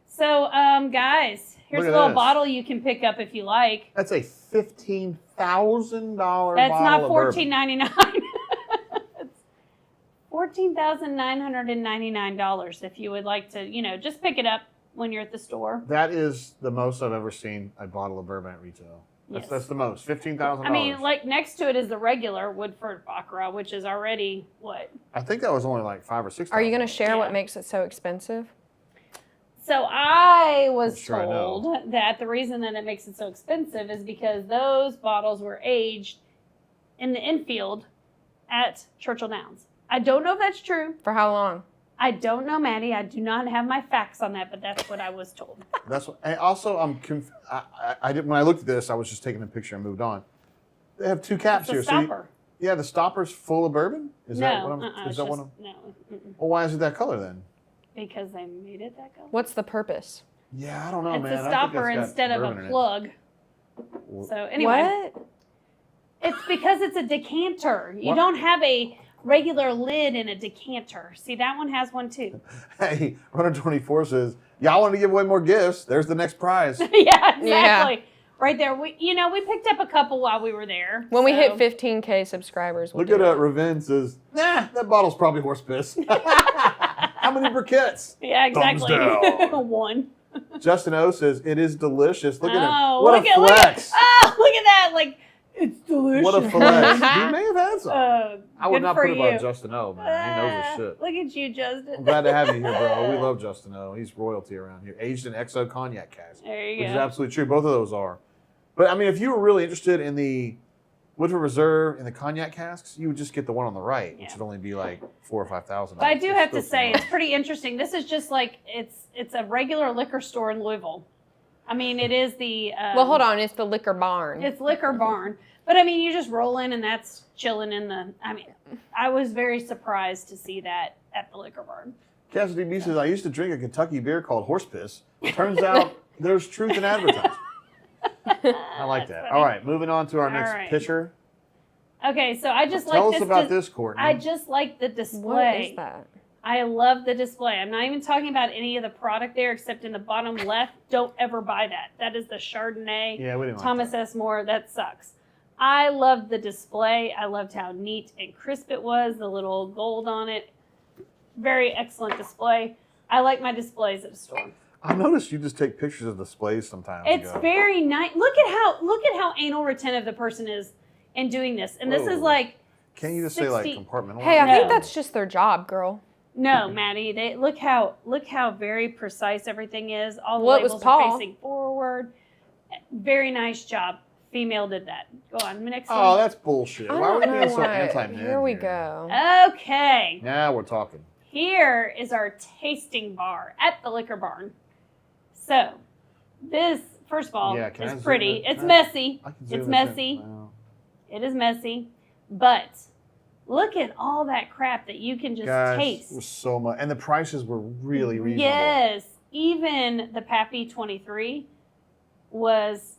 So, guys, here's Look a at little this. bottle you can pick up if you like. That's a $15,000 That's bottle not of bourbon. $14.99. It's $14,999 if you would like to, just pick it up when you're at the store. That is the most I've ever seen a bottle of bourbon at retail. Yes. That's the most. $15,000. I mean, like next to it is the regular Woodford Baccarat, which is already what? I think that was only like $5,000 or $6,000. Are you going to share Yeah. what makes it so expensive? So I was I'm sure I know. told that the reason that it makes it so expensive is because those bottles were aged in the infield at Churchill Downs. I don't know if that's true. For how long? I don't know, Maddie. I do not have my facts on that, but that's what I was told. That's what, and also I did when I looked at this, I was just taking a picture and moved on. They have 2 caps It's a here. So stopper. yeah, the stopper's full of bourbon. Is that No, what I'm? it's Is that what just- I'm? no, mm-mm. Well, why is it that color then? Because they made it that color. What's the purpose? Yeah, I don't know, It's man. a I think stopper that's got instead of bourbon a in it. plug. Well, So anyway, What? it's because it's a decanter. You What? don't have a regular lid in a decanter. See, that one has one too. Hey, Runner 24 says, y'all want to give away more gifts? There's the next prize. Yeah, exactly. Right there. We picked up a couple while we were there. When we so- hit 15K subscribers, we'll Look do at it. Raven says, nah, that bottle's probably horse piss. How many briquettes? Yeah, exactly. Thumbs down. One. Justin O says, it is delicious. Look at him. Oh, What look a at flex. Oh, look at that! Like it's delicious. What a flex. He may have had some. I would good not for put it on you. Justin O, man. He knows his shit. Look at you, Justin. I'm glad to have you here, bro. We love Justin O. He's royalty around here. Aged in XO cognac cask. There you Which is go. absolutely true. Both of those are. But I mean, if you were really interested in the Woodford Reserve and the cognac casks, you would just get the one on the right, which Yeah. would only be like $4,000 or $5,000. But I do It's have to still say, too it's pretty interesting. This is just like it's a regular liquor store in Louisville. I mean, it is the. Well, hold on. It's the Liquor Barn. It's Liquor Barn. But I mean, you just roll in and that's chilling in the. I mean, I was very surprised to see that at the Liquor Barn. Cassidy B says, I used to drink a Kentucky beer called Horse Piss. Turns out there's truth in advertising. I like that. funny. All right, moving on to our next right. picture. Okay, so I just like Tell this. us about this, Courtney. I just like the display. What is that? I love the display. I'm not even talking about any of the product there, except in the bottom left. Don't ever buy that. That is the Chardonnay. Yeah, we didn't Thomas like S. Moore. That sucks. I loved the display. I loved how neat and crisp it was. The little gold on it. Very excellent display. I like my displays at a store. I noticed you just take pictures of displays sometimes. It's very nice. Look at how anal retentive the person is in doing this. And this is Whoa. like. Can't you just say like 60 compartmentalized? Hey, I No. think that's just their job, girl. No, Maddie. They look how very precise everything is. All the Well, it was labels Paul. are facing forward. Very nice job. Female did that. Go on, next Oh, one. that's bullshit. I Why are we don't being know so why. anti-men? Here we go. Okay. Now we're talking. Here is our tasting bar at the Liquor Barn. So, this first of all Yeah, can I is zoom pretty. in? It's messy. I can zoom It's this in. messy. Wow. It is messy, but look at all that crap that you can just Guys, taste. it was so much. And the prices were really reasonable. Yes, even the Pappy 23 was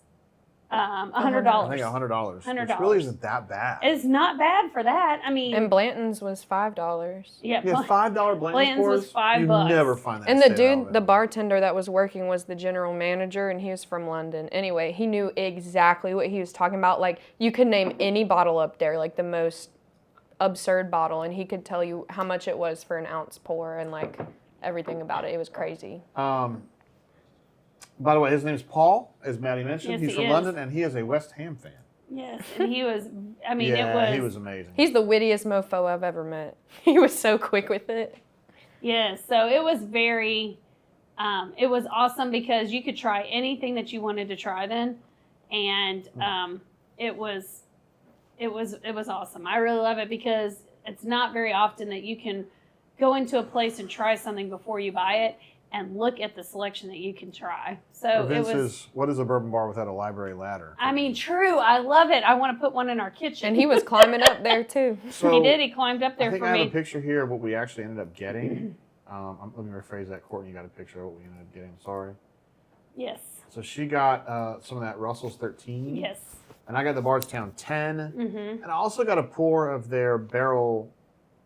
$100. I think $100. Which $100. really isn't that bad. It's not bad for that. I mean, And Blanton's was $5. yeah, Yeah, $5 Blanton's was $5. You never find that. And at the State dude, Outlet. the bartender that was working was the general manager, and he was from London. Anyway, he knew exactly what he was talking about. Like, you could name any bottle up there, like the most absurd bottle, and he could tell you how much it was for an ounce pour and, like, everything about it. It was crazy. By the way, his name's Paul, as Maddie mentioned. Yes, He's he from is. London, and he is a West Ham fan. yes, and he was. I mean, Yeah, it he was. was amazing. He's the wittiest mofo I've ever met. He was so quick with it. Yes, so it was very. It was awesome because you could try anything that you wanted to try then, and it was awesome. I really love it because it's not very often that you can go into a place and try something before you buy it and look at the selection that you can try. So Vince it was. says, what is a bourbon bar without a library ladder? I mean, true. I love it. I want to put one in our kitchen. And he was climbing up there, too. So, He did. He climbed up there I think for I have me. a picture here of what we actually ended up getting. Let me rephrase that. Courtney, you got a picture of what we ended up getting. Sorry. Yes. So she got some of that Russell's 13. Yes. And I got the Bardstown 10. Mm-hmm. And I also got a pour of their barrel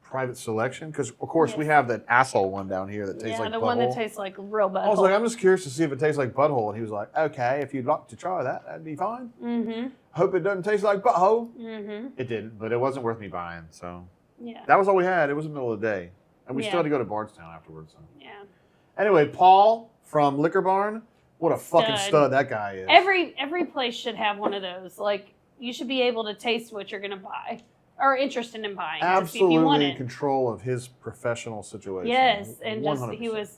private selection. Because, of course, we Yes. have that asshole one down here that tastes Yeah, like the butthole. one that tastes like real butthole. I was like, I'm just curious to see if it tastes like butthole. And he was like, okay, if you'd like to try that, that'd be fine. Mm-hmm. Hope it doesn't taste like butthole. Mm-hmm. It didn't, but it wasn't worth me buying. So Yeah. that was all we had. It was the middle of the day. And we Yeah. still had to go to Bardstown afterwards. So. Yeah. Anyway, Paul from Liquor Barn. What a fucking Stud. stud that guy is. Every place should have one of those. Like, you should be able to taste what you're gonna buy or interested in buying to see if you want Absolutely in it. control of his professional situation. Yes, and just 100%.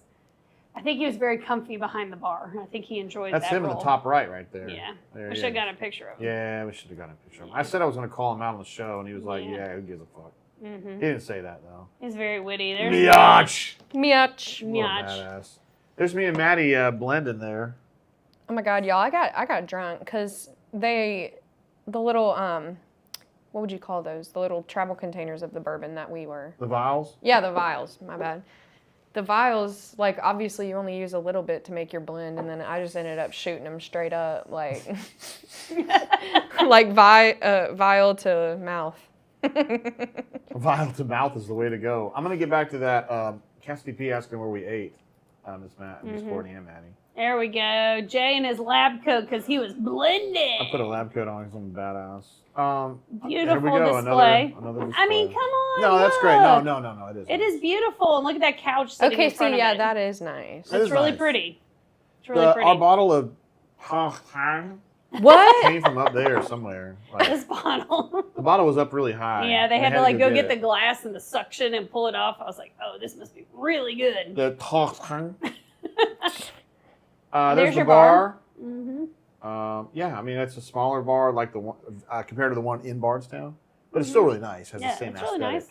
I think he was very comfy behind the bar. I think he enjoyed That's that him in role. the top right there. Yeah. There I he should have is. got a picture of him. Yeah, we should have got a picture of him. I said I was going to call him out on the show, and he was like, Yeah. yeah, who gives a fuck? Mm-hmm. He didn't say that, though. He's very witty. There's Biatch! Miach. What a Miatch. badass. There's me and Maddie blending there. Oh my God, y'all! I got drunk because the little what would you call those? The little travel containers of the bourbon that we were. The vials? Yeah, the vials. My bad. The vials, like obviously you only use a little bit to make your blend, and then I just ended up shooting them straight up, like like vial to mouth. Vial to mouth is the way to go. I'm going to get back to that. Cassidy P asking where we ate. Miss Matt, Miss Courtney, and Maddie. There we go. Jay in his lab coat because he was blended. I put a lab coat on. He's on badass. Here Beautiful we go. display. Another display. I mean, come on. No, that's great. look. No, it is. It is beautiful. And look at that couch sitting Okay, in front see, of yeah, it. that is nice. That It's is really nice. pretty. It's really pretty. Our bottle of What? came from up there somewhere. Like, This bottle. the bottle was up really high. Yeah, they had to like go get the it. glass and the suction and pull it off. I was like, oh, this must be really good. The There's there's the your bar. Mm-hmm. Yeah, I mean it's a smaller bar, like the one compared to the one in Bardstown, but it's still really nice. Has Yeah, the same it's aesthetic. really nice.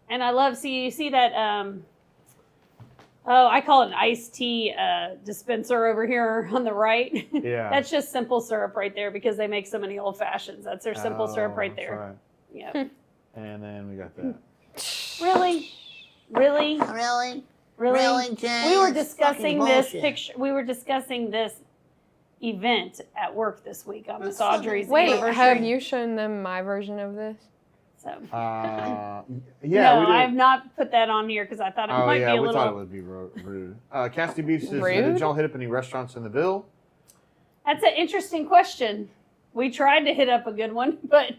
And I love, you see that Oh, I call it an iced tea dispenser over here on the right. Yeah. That's just simple syrup right there because they make so many old fashions. That's their simple syrup right that's there. Right. Yeah. And then we got that. Really? Really? Really? Really? Really, Jay? We were That's discussing fucking this bullshit. picture. We were discussing this event at work this week on Miss That's Audrey's Wait, anniversary. have you shown them my version of this? So. Yeah, no, we did. I have not put that on here because I thought it Oh might yeah, be a we little. thought it would be rude. Cassidy B says, Rude? did y'all hit up any restaurants in the Ville? That's an interesting question. We tried to hit up a good one, but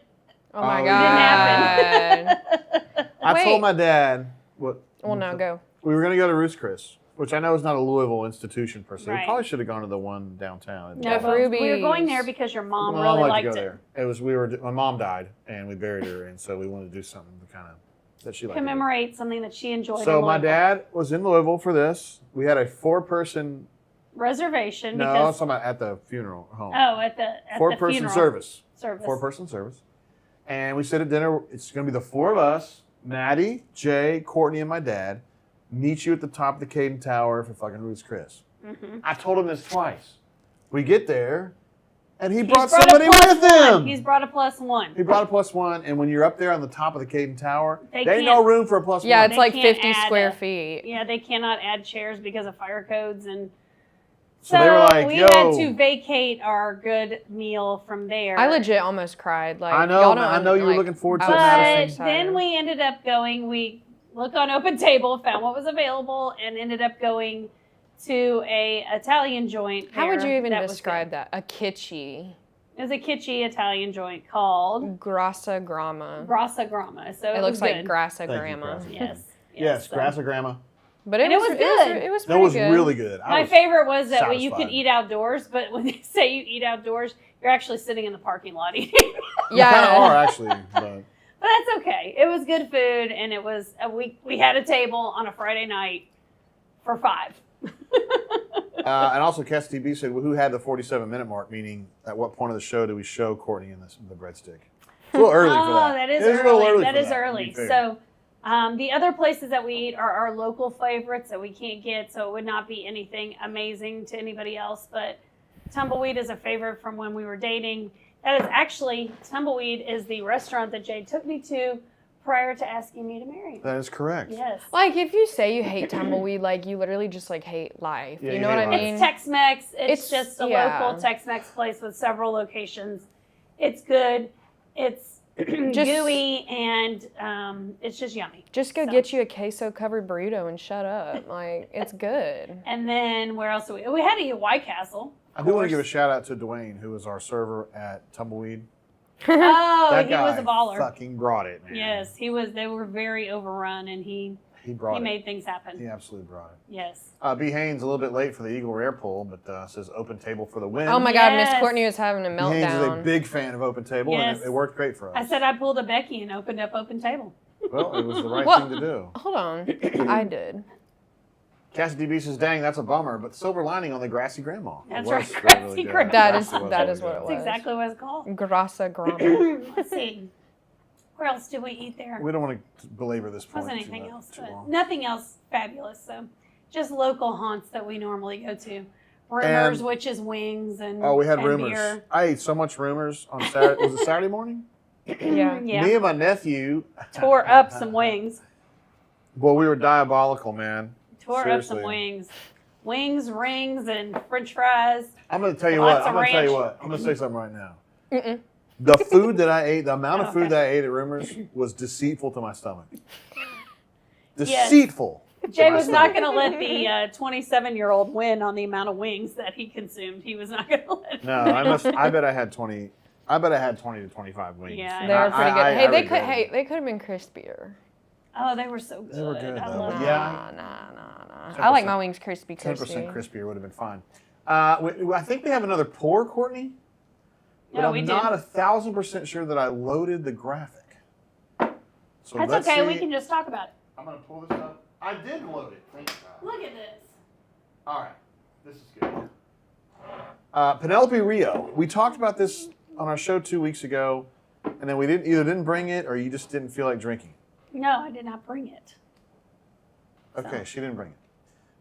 Oh my Oh, god. didn't happen. I Wait. told my dad what. Well, no, go. We were gonna go to Roost Chris, which I know is not a Louisville institution per se. We Right. probably should have gone to the one downtown. No, Jeff but we were Ruby's. going there because your mom My really liked liked to go it. there. It was my mom died and we buried her, and so we wanted to do something to kind of that she liked. to do. Commemorate something that she enjoyed. So in my Louisville. dad was in Louisville for this. We had a 4-person. reservation No, I because was talking about at the funeral home. at the 4-person funeral service. service. 4-person service. And we sit at dinner. It's going to be the 4 of us, Maddie, Jay, Courtney, and my dad, meet you at the top of the Caden Tower for fucking Roost Chris. Mhm. I told him this twice. We get there, and he He's brought brought a somebody plus with one. him. He's brought a +1. He brought a +1, and when you're up there on the top of the Caden Tower, They there ain't can't- no room for a +1. Yeah, it's They like can't 50 add square a- feet. Yeah, they cannot add chairs because of fire codes, and So they were like, we yo. had to vacate our good meal from there. I legit almost cried. Like I know, y'all don't I know you were like, looking forward to I it, was Madison. But so then excited. we ended up going. We looked on Open Table, found what was available, and ended up going to a Italian joint. How would there you even that was describe that? A kitschy. It was a kitschy Italian joint called Grassa Grama. Grassa Grama. So It was looks like good. Grassa Thank you, Grama. Grassa. Yes. Yes, so- Grassa Grandma. But And it was good. It was That pretty was good. really good. I My was- favorite was that you satisfied. could eat outdoors, but when they say you eat outdoors, you're actually sitting in the parking lot eating. You kind of are Yeah. actually. But But that's okay. It was good food, and it was we had a table on a Friday night for 5. and also, Cass TB said, well, who had the 47-minute mark? Meaning, at what point of the show do we show Courtney in the breadstick? It's a little early for that. Oh, that is It a little early. That for is to be early. fair. So the other places that we eat are our local favorites that we can't get, so it would not be anything amazing to anybody else. But Tumbleweed is a favorite from when we were dating. That is actually, Tumbleweed is the restaurant that Jay took me to prior to asking me to marry him. That is correct. Yes. Like if you say you hate tumbleweed, like you literally just like hate life. Yeah, you you know what hate I life. mean? It's Tex-Mex. It's It's- just a yeah. local Tex-Mex place with several locations. It's good. It's gooey, and it's just yummy. Just go So. get you a queso covered burrito and shut up. Like it's good. And then where else? We had to eat White Castle. I do want to give a shout out to Dwayne, who was our server at Tumbleweed. Oh, That he guy was a baller. fucking brought it, man. Yes, he was. They were very overrun, and he He brought it. made things happen. He absolutely brought it. Yes. B. Haynes a little bit late for the Eagle Rare pull, but says open table for the win. Oh my God, Miss Yes. Courtney was having a B. Haynes is a meltdown. big fan of open table, Yes. and it worked great for us. I said I pulled a Becky and opened up Open Table. Well, it was the right Well- thing to do. Hold on, I did. Cassidy B says, "Dang, that's a bummer." But silver lining on the grassy grandma. It That's was right, really, grassy really good. grandma. That It is- actually was that really is what good. it That's was. exactly what it's called. Grassa Grama. Let's see. Where else did we eat there? We don't want to belabor this point Wasn't too anything much- else, too but long. nothing else fabulous. So just local haunts that we normally go to. Rumors, And- which is wings and Oh, we had and rumors. beer. I ate so much rumors on Saturday. Was it Saturday morning? Yeah. Yeah. Me and my nephew Tore up some wings. Boy, we were diabolical, man. Tore up some Seriously. wings. Wings, rings, and French fries. I'm going to tell you Lots what. of I'm going to tell you ranch. what. I'm going to say something right now. Mm-mm. The food that I ate, the amount of Okay. food that I ate at Rumors was deceitful to my stomach. Yes. Deceitful. Jay to my was not stomach. going to let the 27-year-old win on the amount of wings that he consumed. He was not going to let No, I bet I had 20. I bet I had 20 to 25 wings. Yeah, They were pretty good. I Hey, regret it. they could have been crispier. Oh, they were so good. They were good, I though. love But them. yeah. Nah. I like 10%. my wings crispy, 10% crispy. crispier would have been fine. I think we have another pour, Courtney. But Yeah, I'm we did. not 1,000% sure that I loaded the graphic. So That's let's okay. see. We can just talk about it. I'm going to pull this up. I did load it. Thank God. Look at this. All right. This is good. Penelope Rio. We talked about this on our show 2 weeks ago, and then we either didn't bring it or you just didn't feel like drinking. No, I did not bring it. Okay, she didn't bring it.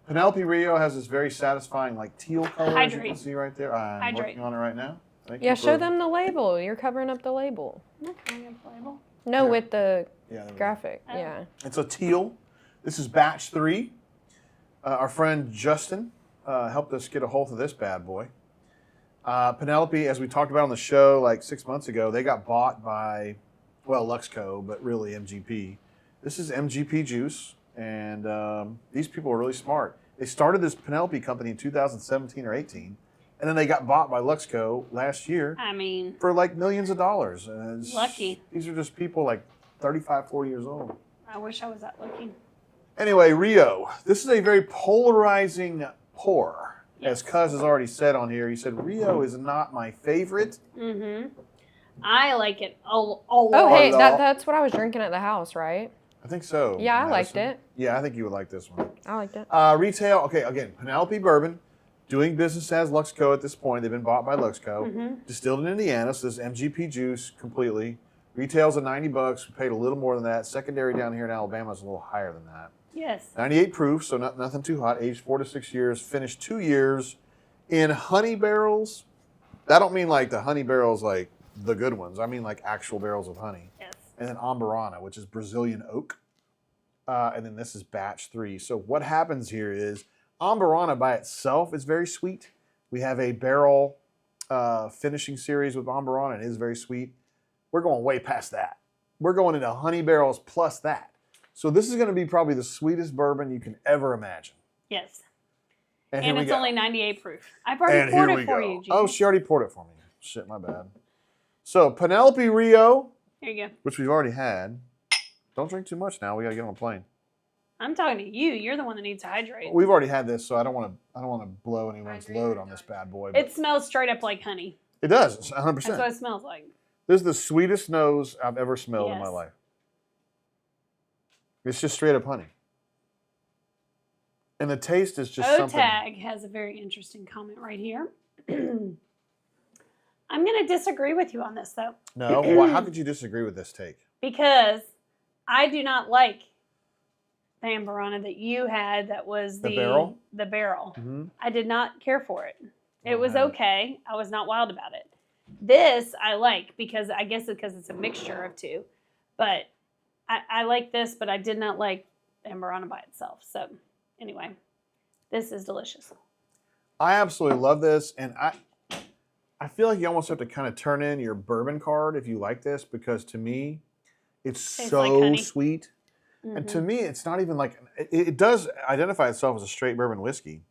Penelope Rio has this very satisfying, like teal color, as you can Hydrate. see right there. I'm Hydrate. working on it right now. Thank Yeah, you show for- them the label. You're covering up the label. I'm not covering up the label. No, Here. with the Yeah, there we go. graphic. Oh. Yeah. It's a teal. This is batch 3. Our friend Justin helped us get a hold of this bad boy. Penelope, as we talked about on the show like 6 months ago, they got bought by, well, Luxco, but really MGP. This is MGP juice, and these people are really smart. They started this Penelope company in 2017 or 18, and then they got bought by Luxco last year I mean, for like millions of dollars. And Lucky. These are just people like 35, 40 years old. I wish I was that lucky. Anyway, Rio. This is a very polarizing pour. Yes. As Cuz has already said on here, he said, Rio is not my favorite. Mm-hmm. I like it a lot. Oh, hey, no. that's what I was drinking at the house, right? I think so. Yeah, I liked Madison. it. Yeah, I think you would like this one. I liked it. Retail, okay, again, Penelope Bourbon, doing business as Luxco at this point. They've been bought by Luxco. Mm-hmm. Distilled in Indiana, so this is MGP juice completely. Retails at $90. We paid a little more than that. Secondary down here in Alabama is a little higher than that. Yes. 98 proof, so nothing too hot. Aged 4 to 6 years. Finished 2 years in honey barrels. I don't mean like the honey barrels like the good ones. I mean like actual barrels of honey. Yes. And then Ambarana, which is Brazilian oak. And then this is batch 3. So what happens here is Ambarana by itself is very sweet. We have a barrel finishing series with Ambarana. It is very sweet. We're going way past that. We're going into honey barrels plus that. So this is going to be probably the sweetest bourbon you can ever imagine. Yes. And, here And we it's go. only 98 proof. I've already And poured here it we for go. you, Gene. Oh, she already poured it for me. Shit, my bad. So Penelope Rio, Here you go. which we've already had. Don't drink too much now. We got to get on a plane. I'm talking to you. You're the one that needs to hydrate. We've already had this, so I don't want to blow anyone's load on this bad boy. but It smells straight up like honey. it does. It's 100%. That's what it smells like. This is the sweetest nose I've ever smelled in my Yes. life. It's just straight up honey. And the taste is just something. OTAG has a very interesting comment right here. I'm going to disagree with you on this, though, No, well, how could you disagree with this take? because I do not like the Ambarana that you had that was The barrel? The barrel. Mm-hmm. I did not care for it. It Oh, was man. okay. I was not wild about it. This I like because I guess it's because it's a mixture of two. But I like this, but I did not like Ambarana by itself. So anyway, this is delicious. I absolutely love this, and I feel like you almost have to kind of turn in your bourbon card if you like this, because to me, it's Tastes so like honey. sweet. And to Mhm. me, it's not even like, it does identify itself as a straight bourbon whiskey.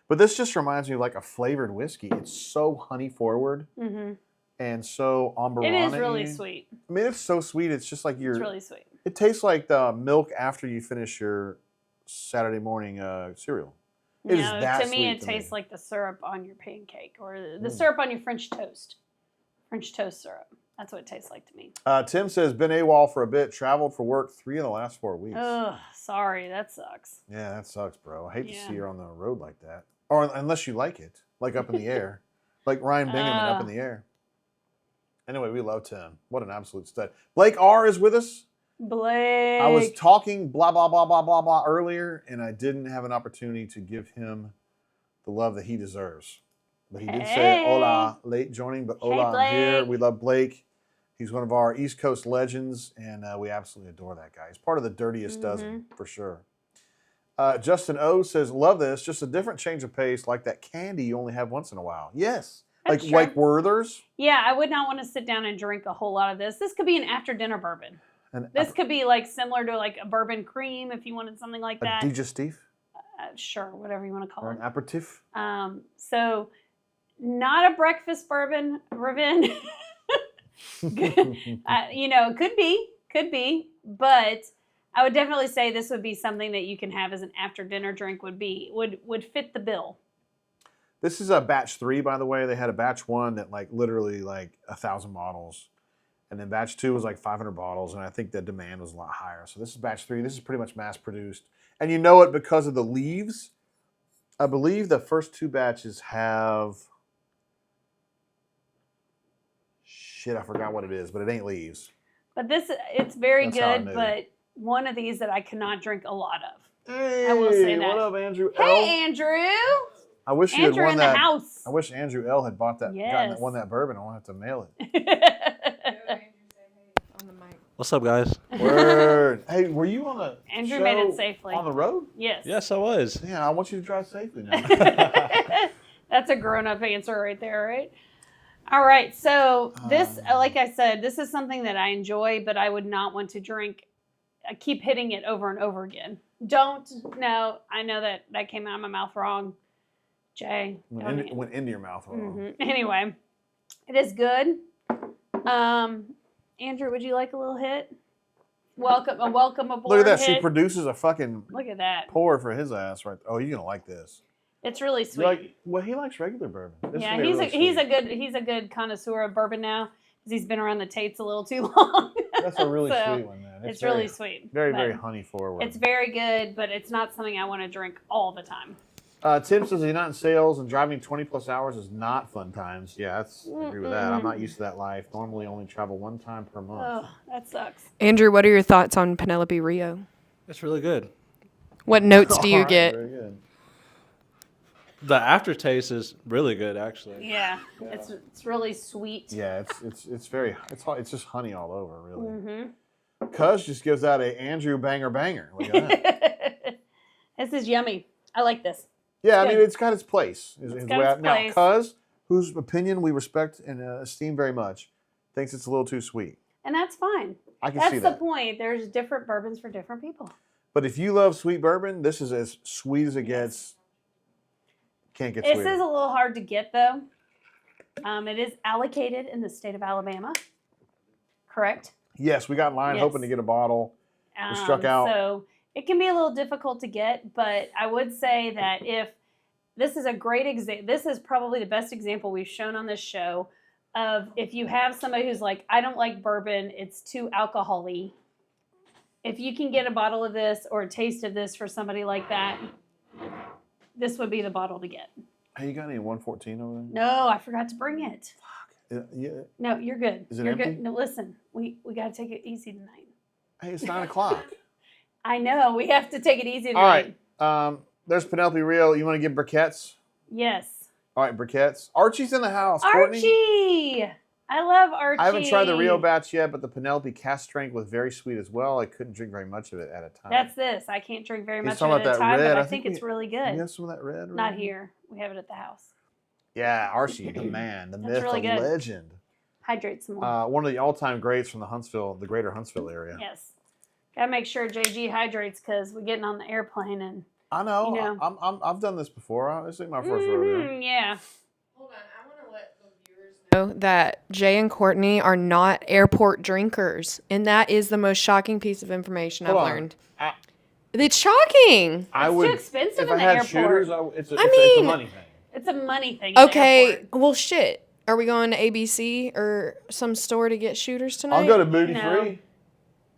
But this just reminds me of like a flavored whiskey. It's so honey forward Mhm. and so Ambarana. It is really sweet. I mean, it's so sweet. It's just like It's really sweet. it tastes like the milk after you finish your Saturday morning cereal. It is No, that to me, sweet it to tastes me. like the syrup on your pancake or the Mm. syrup on your French toast. French toast syrup. That's what it tastes like to me. Tim says, been AWOL for a bit, traveled for work 3 of the last 4 weeks. Ugh, sorry, that sucks. Yeah, that sucks, bro. I hate to Yeah. see her on the road like that. Or unless you like it, like up in the air. Like Ryan Bingaman up in the air. Anyway, we love Tim. What an absolute stud. Blake R. is with us. Blake. I was talking blah, blah, blah, blah, blah, blah earlier, and I didn't have an opportunity to give him the love that he deserves. But he did say, Hey. hola, late joining, but hola, I'm here. Blake. We love Blake. He's one of our East Coast legends, and we absolutely adore that guy. He's part of the dirtiest dozen, for sure. Justin O says, love this. Just a different change of pace, like that candy you only have once in a while. Yes. That's like true. Werther's. Yeah, I would not want to sit down and drink a whole lot of this. This could be an after dinner bourbon. And This could be like similar to like a bourbon cream if you wanted something like a that. digestif Sure, whatever you want to call or it. an aperitif. So not a breakfast bourbon, Raven. Could be, but I would definitely say this would be something that you can have as an after dinner drink. Would fit the bill. This is a batch 3, by the way. They had a batch 1 that like literally like 1,000 bottles. And then batch 2 was like 500 bottles. And I think the demand was a lot higher. So this is batch 3. This is pretty much mass produced. And you know it because of the leaves. I believe the first 2 batches have, shit, I forgot what it is, but it ain't leaves. But it's very That's how I good. knew. But one of these that I cannot drink a lot of. Hey, I will say that. What up, Andrew L? Hey, Andrew. I wish you Andrew had won in that. the house. I wish Andrew L had bought that, Yes. won that bourbon. I won't have to mail it. On the mic. What's up, guys? Word. Hey, were you on the Andrew show made it safely. on the road? Yes. Yes, I was. Yeah, I want you to drive safely now. That's a grown-up answer right there, right? All right. So this, like I said, this is something that I enjoy, but I would not want to drink. I keep hitting it over and over again. Don't. No, I know that came out of my mouth wrong. Jay. Went into your mouth. Anyway, it is good. Andrew, would you like a little hit? Welcome aboard. Look at that. Hit. She produces a fucking Look at that. pour for his ass right. Oh, you're gonna like this. It's really sweet. Well, he likes regular bourbon. This Yeah, is he's really a good connoisseur of bourbon now because he's been around the Tates a little too long. That's a really So, sweet one, man. It's really sweet. Very, but very honey forward. It's very good, but it's not something I want to drink all the time. Tim says he's not in sales and driving 20 plus hours is not fun times. Yeah, I agree with that. I'm not used to that life. Normally only travel one time per month. Oh, that sucks. Andrew, what are your thoughts on Penelope Rio? It's really good. What notes do you All right, get? very good. The aftertaste is really good, actually. Yeah, it's really sweet. Yeah, it's just honey all over, really. Mm-hmm. Cuz just gives out a Andrew banger. Look at that. This is yummy. I like this. Yeah, I good. mean, it's got its place. got its Now, place. Cuz, whose opinion we respect and esteem very much, thinks it's a little too sweet. And that's fine. I can see That's the that. point. There's different bourbons for different people. But if you love sweet bourbon, this is as sweet as it gets. Can't get This sweeter. is a little hard to get, though. It is allocated in the state of Alabama. Correct? Yes, we got in line Yes. hoping to get a bottle. We struck out. So it can be a little difficult to get, but I would say that if this is a great example, this is probably the best example we've shown on this show of if you have somebody who's like, I don't like bourbon, it's too alcohol-y. If you can get a bottle of this or a taste of this for somebody like that, this would be the bottle to get. Hey, you got any 114 over there? No, I forgot to bring it. Yeah. No, you're good. Is it you're empty? good. No, listen, we got to take it easy tonight. Hey, it's 9 o'clock. I know, we have to take it easy All tonight. right. There's Penelope Rio. You want to give briquettes? Yes. All right, briquettes. Archie's in the house. Courtney? Archie! I love Archie. I haven't tried the Rio batch yet, but the Penelope cast strength was very sweet as well. I couldn't drink very much of it at a time. That's this. I can't drink very He's much talking of it at about a that time, red. but I I think think it's really You good. have some of that red? Not right? here. We have it at the house. Yeah, Archie, the man, the That's myth, really the good. legend. Hydrate some more. One of the all-time greats from the greater Huntsville area. Yes. Gotta make sure JG hydrates because we're getting on the airplane and I know. You know. I've done this before. This ain't my first rodeo. yeah. Hold on, I want to let the viewers know that Jay and Courtney are not airport drinkers, and that is the most shocking piece of information Hold I've on. learned. It's shocking. I It's would, too expensive if in I the had airport. shooters, it's a mean- money thing. It's a money thing. In the Okay, airport. well, shit. Are we going to ABC or some store to get shooters tonight? I'll go to Booty No. Free.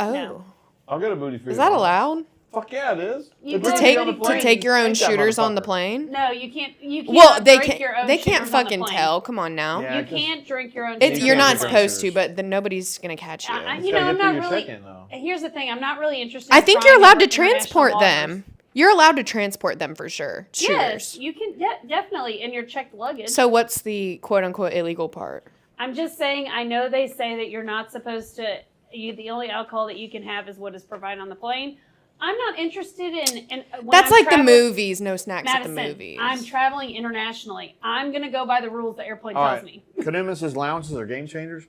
Oh, No. I'll go to Booty Free. is that allowed? Fuck yeah, it is. You They go bring To me take on the plane. to take your own Take that shooters on the motherfucker. plane? No, you can't. You can't. Well, they drink your own can't. They can't shooters on the fucking plane. tell. Come on now. Yeah. You can't drink your own. It's, shooters you're on not the plane. supposed to, but then nobody's gonna catch you. You You know, gotta I'm get not through your really. check-in, though. Here's the thing. I'm not really interested. I in think flying you're allowed to with international transport waters. them. You're allowed to transport them for sure. Yes, Shooters. you can definitely in your checked luggage. So what's the quote unquote illegal part? I'm just saying. I know they say that you're not supposed to. The only alcohol that you can have is what is provided on the plane. I'm not interested in when That's I'm like traveling- the movies. No snacks Madison, at the movies. I'm traveling internationally. I'm gonna go by the rules the airplane All tells right. me. Canuman says lounges are game changers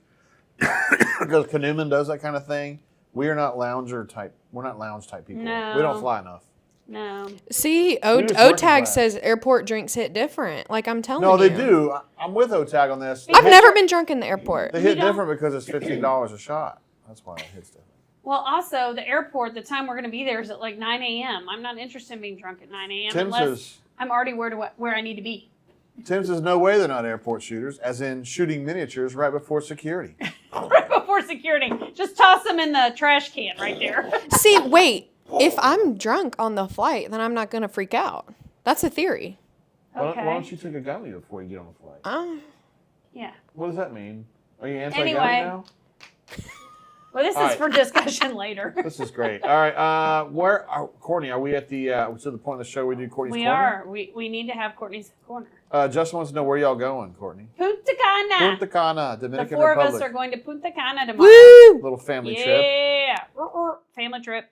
because Canuman does that kind of thing. We are not lounger type. We're not lounge type people. No. We don't fly enough. No. See, We just work in OTAG class. says airport drinks hit different. Like I'm telling No, you. they do. I'm with OTAG on this. I've never been drunk in the airport. They hit You don't- different because it's $15 a shot. That's why it hits different. Well, also the airport. The time we're gonna be there is at like 9 a.m. I'm not interested in being drunk at 9 a.m. Tim unless says, I'm already where I need to be. Tim says, no way they're not airport shooters, as in shooting miniatures right before security. Right before security, just toss them in the trash can right there. See, wait. If I'm drunk on the flight, then I'm not gonna freak out. That's a theory. Okay. Why don't you take a gummy before you get on the flight? Yeah. What does that mean? Are you anti-gummy Anyway. now? Well, this is for discussion later. This is great. All right. Courtney, are we at the to the point of the show we do Courtney's Corner? We need to have Courtney's Corner. Justin wants to know where y'all going, Courtney. Punta Cana. Punta Cana, Dominican The four Republic. of us are going to Punta Cana tomorrow. Woo! Little family trip. Yeah. Family trip.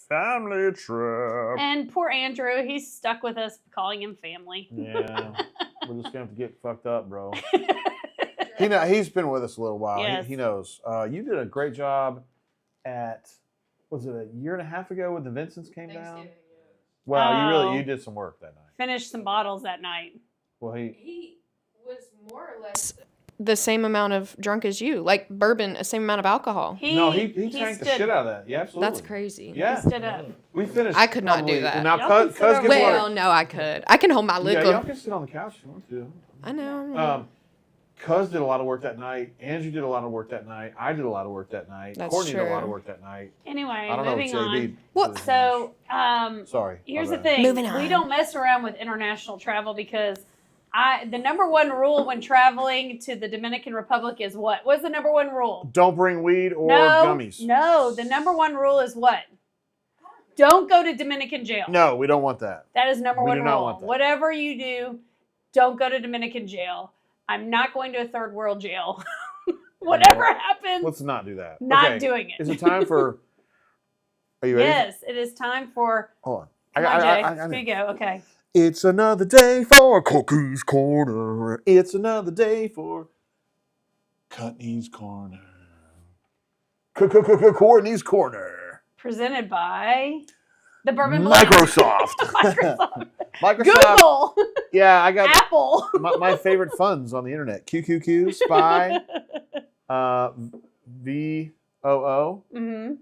Family trip. And poor Andrew, he's stuck with us calling him family. Yeah. We're just going to have to get fucked up, bro. He's been with us a little while. Yes. He knows. You did a great job at, was it a year and a half ago when the Vincents came down? Well, you did some work that night. Finished some bottles that night. Well, He was more or less the same amount of drunk as you, like bourbon, the same amount of alcohol. He tanked the shit out of that. Yeah, absolutely. That's crazy. Yeah. He stood up. We finished. I could not do that. Now, Y'all Cuz can sit gets Well, water. no, I could. I can hold my liquor. Yeah, y'all can sit on the couch if you want to. I know. Cuz did a lot of work that night. Andrew did a lot of work that night. I did a lot of work that night. That's Courtney did a lot true. of work that night. Anyway, I don't know moving if JB. on. What? So, Sorry. here's my the bad. thing. Moving We on. don't mess around with international travel because the number one rule when traveling to the Dominican Republic is what? What's the number one rule? Don't bring weed or No, gummies. no. The number one rule is what? Don't go to Dominican jail. No, we don't want that. That is number We one do not rule. want that. Whatever you do, don't go to Dominican jail. I'm not going to a third world jail. Whatever happens, Let's not do that. not Okay. doing it. Is it time for? Are you ready? Yes, it is time for. Hold on. Come on, Jay. I Here know. you go. Okay. It's another day for Cookie's Corner. It's another day for Courtney's Corner. Courtney's Corner. Presented by the Bourbon Blend. Microsoft. Microsoft. Google. Yeah, I got Apple. my favorite funds on the internet. QQQ, Spy, VOO. Mm-hmm.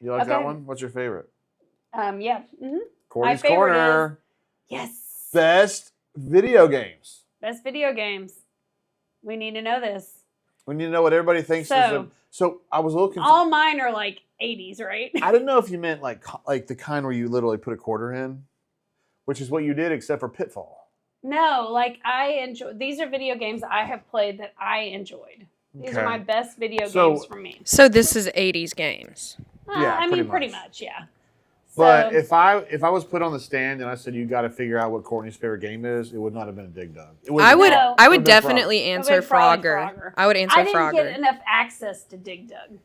You like that Okay. one? What's your favorite? Yeah. Mm-hmm. Courtney's favorite Corner. Yes. Best video games. Best video games. We need to know this. We need to know what everybody thinks So I was a little confused. All mine are like 80s, right? I didn't know if you meant like the kind where you literally put a quarter in, which is what you did, except for Pitfall. No, like I enjoy. These are video games I have played that I enjoyed. These are Okay. my best video So- games for me. So this is 80s games. Yeah, I mean, pretty pretty much. much, yeah. But So- if I was put on the stand and I said you got to figure out what Courtney's favorite game is, it would not have been a Dig Dug. It would I would No. I Would've would been definitely answer Would've probably Frogger. I would answer I didn't Frogger. get enough access to Dig Dug.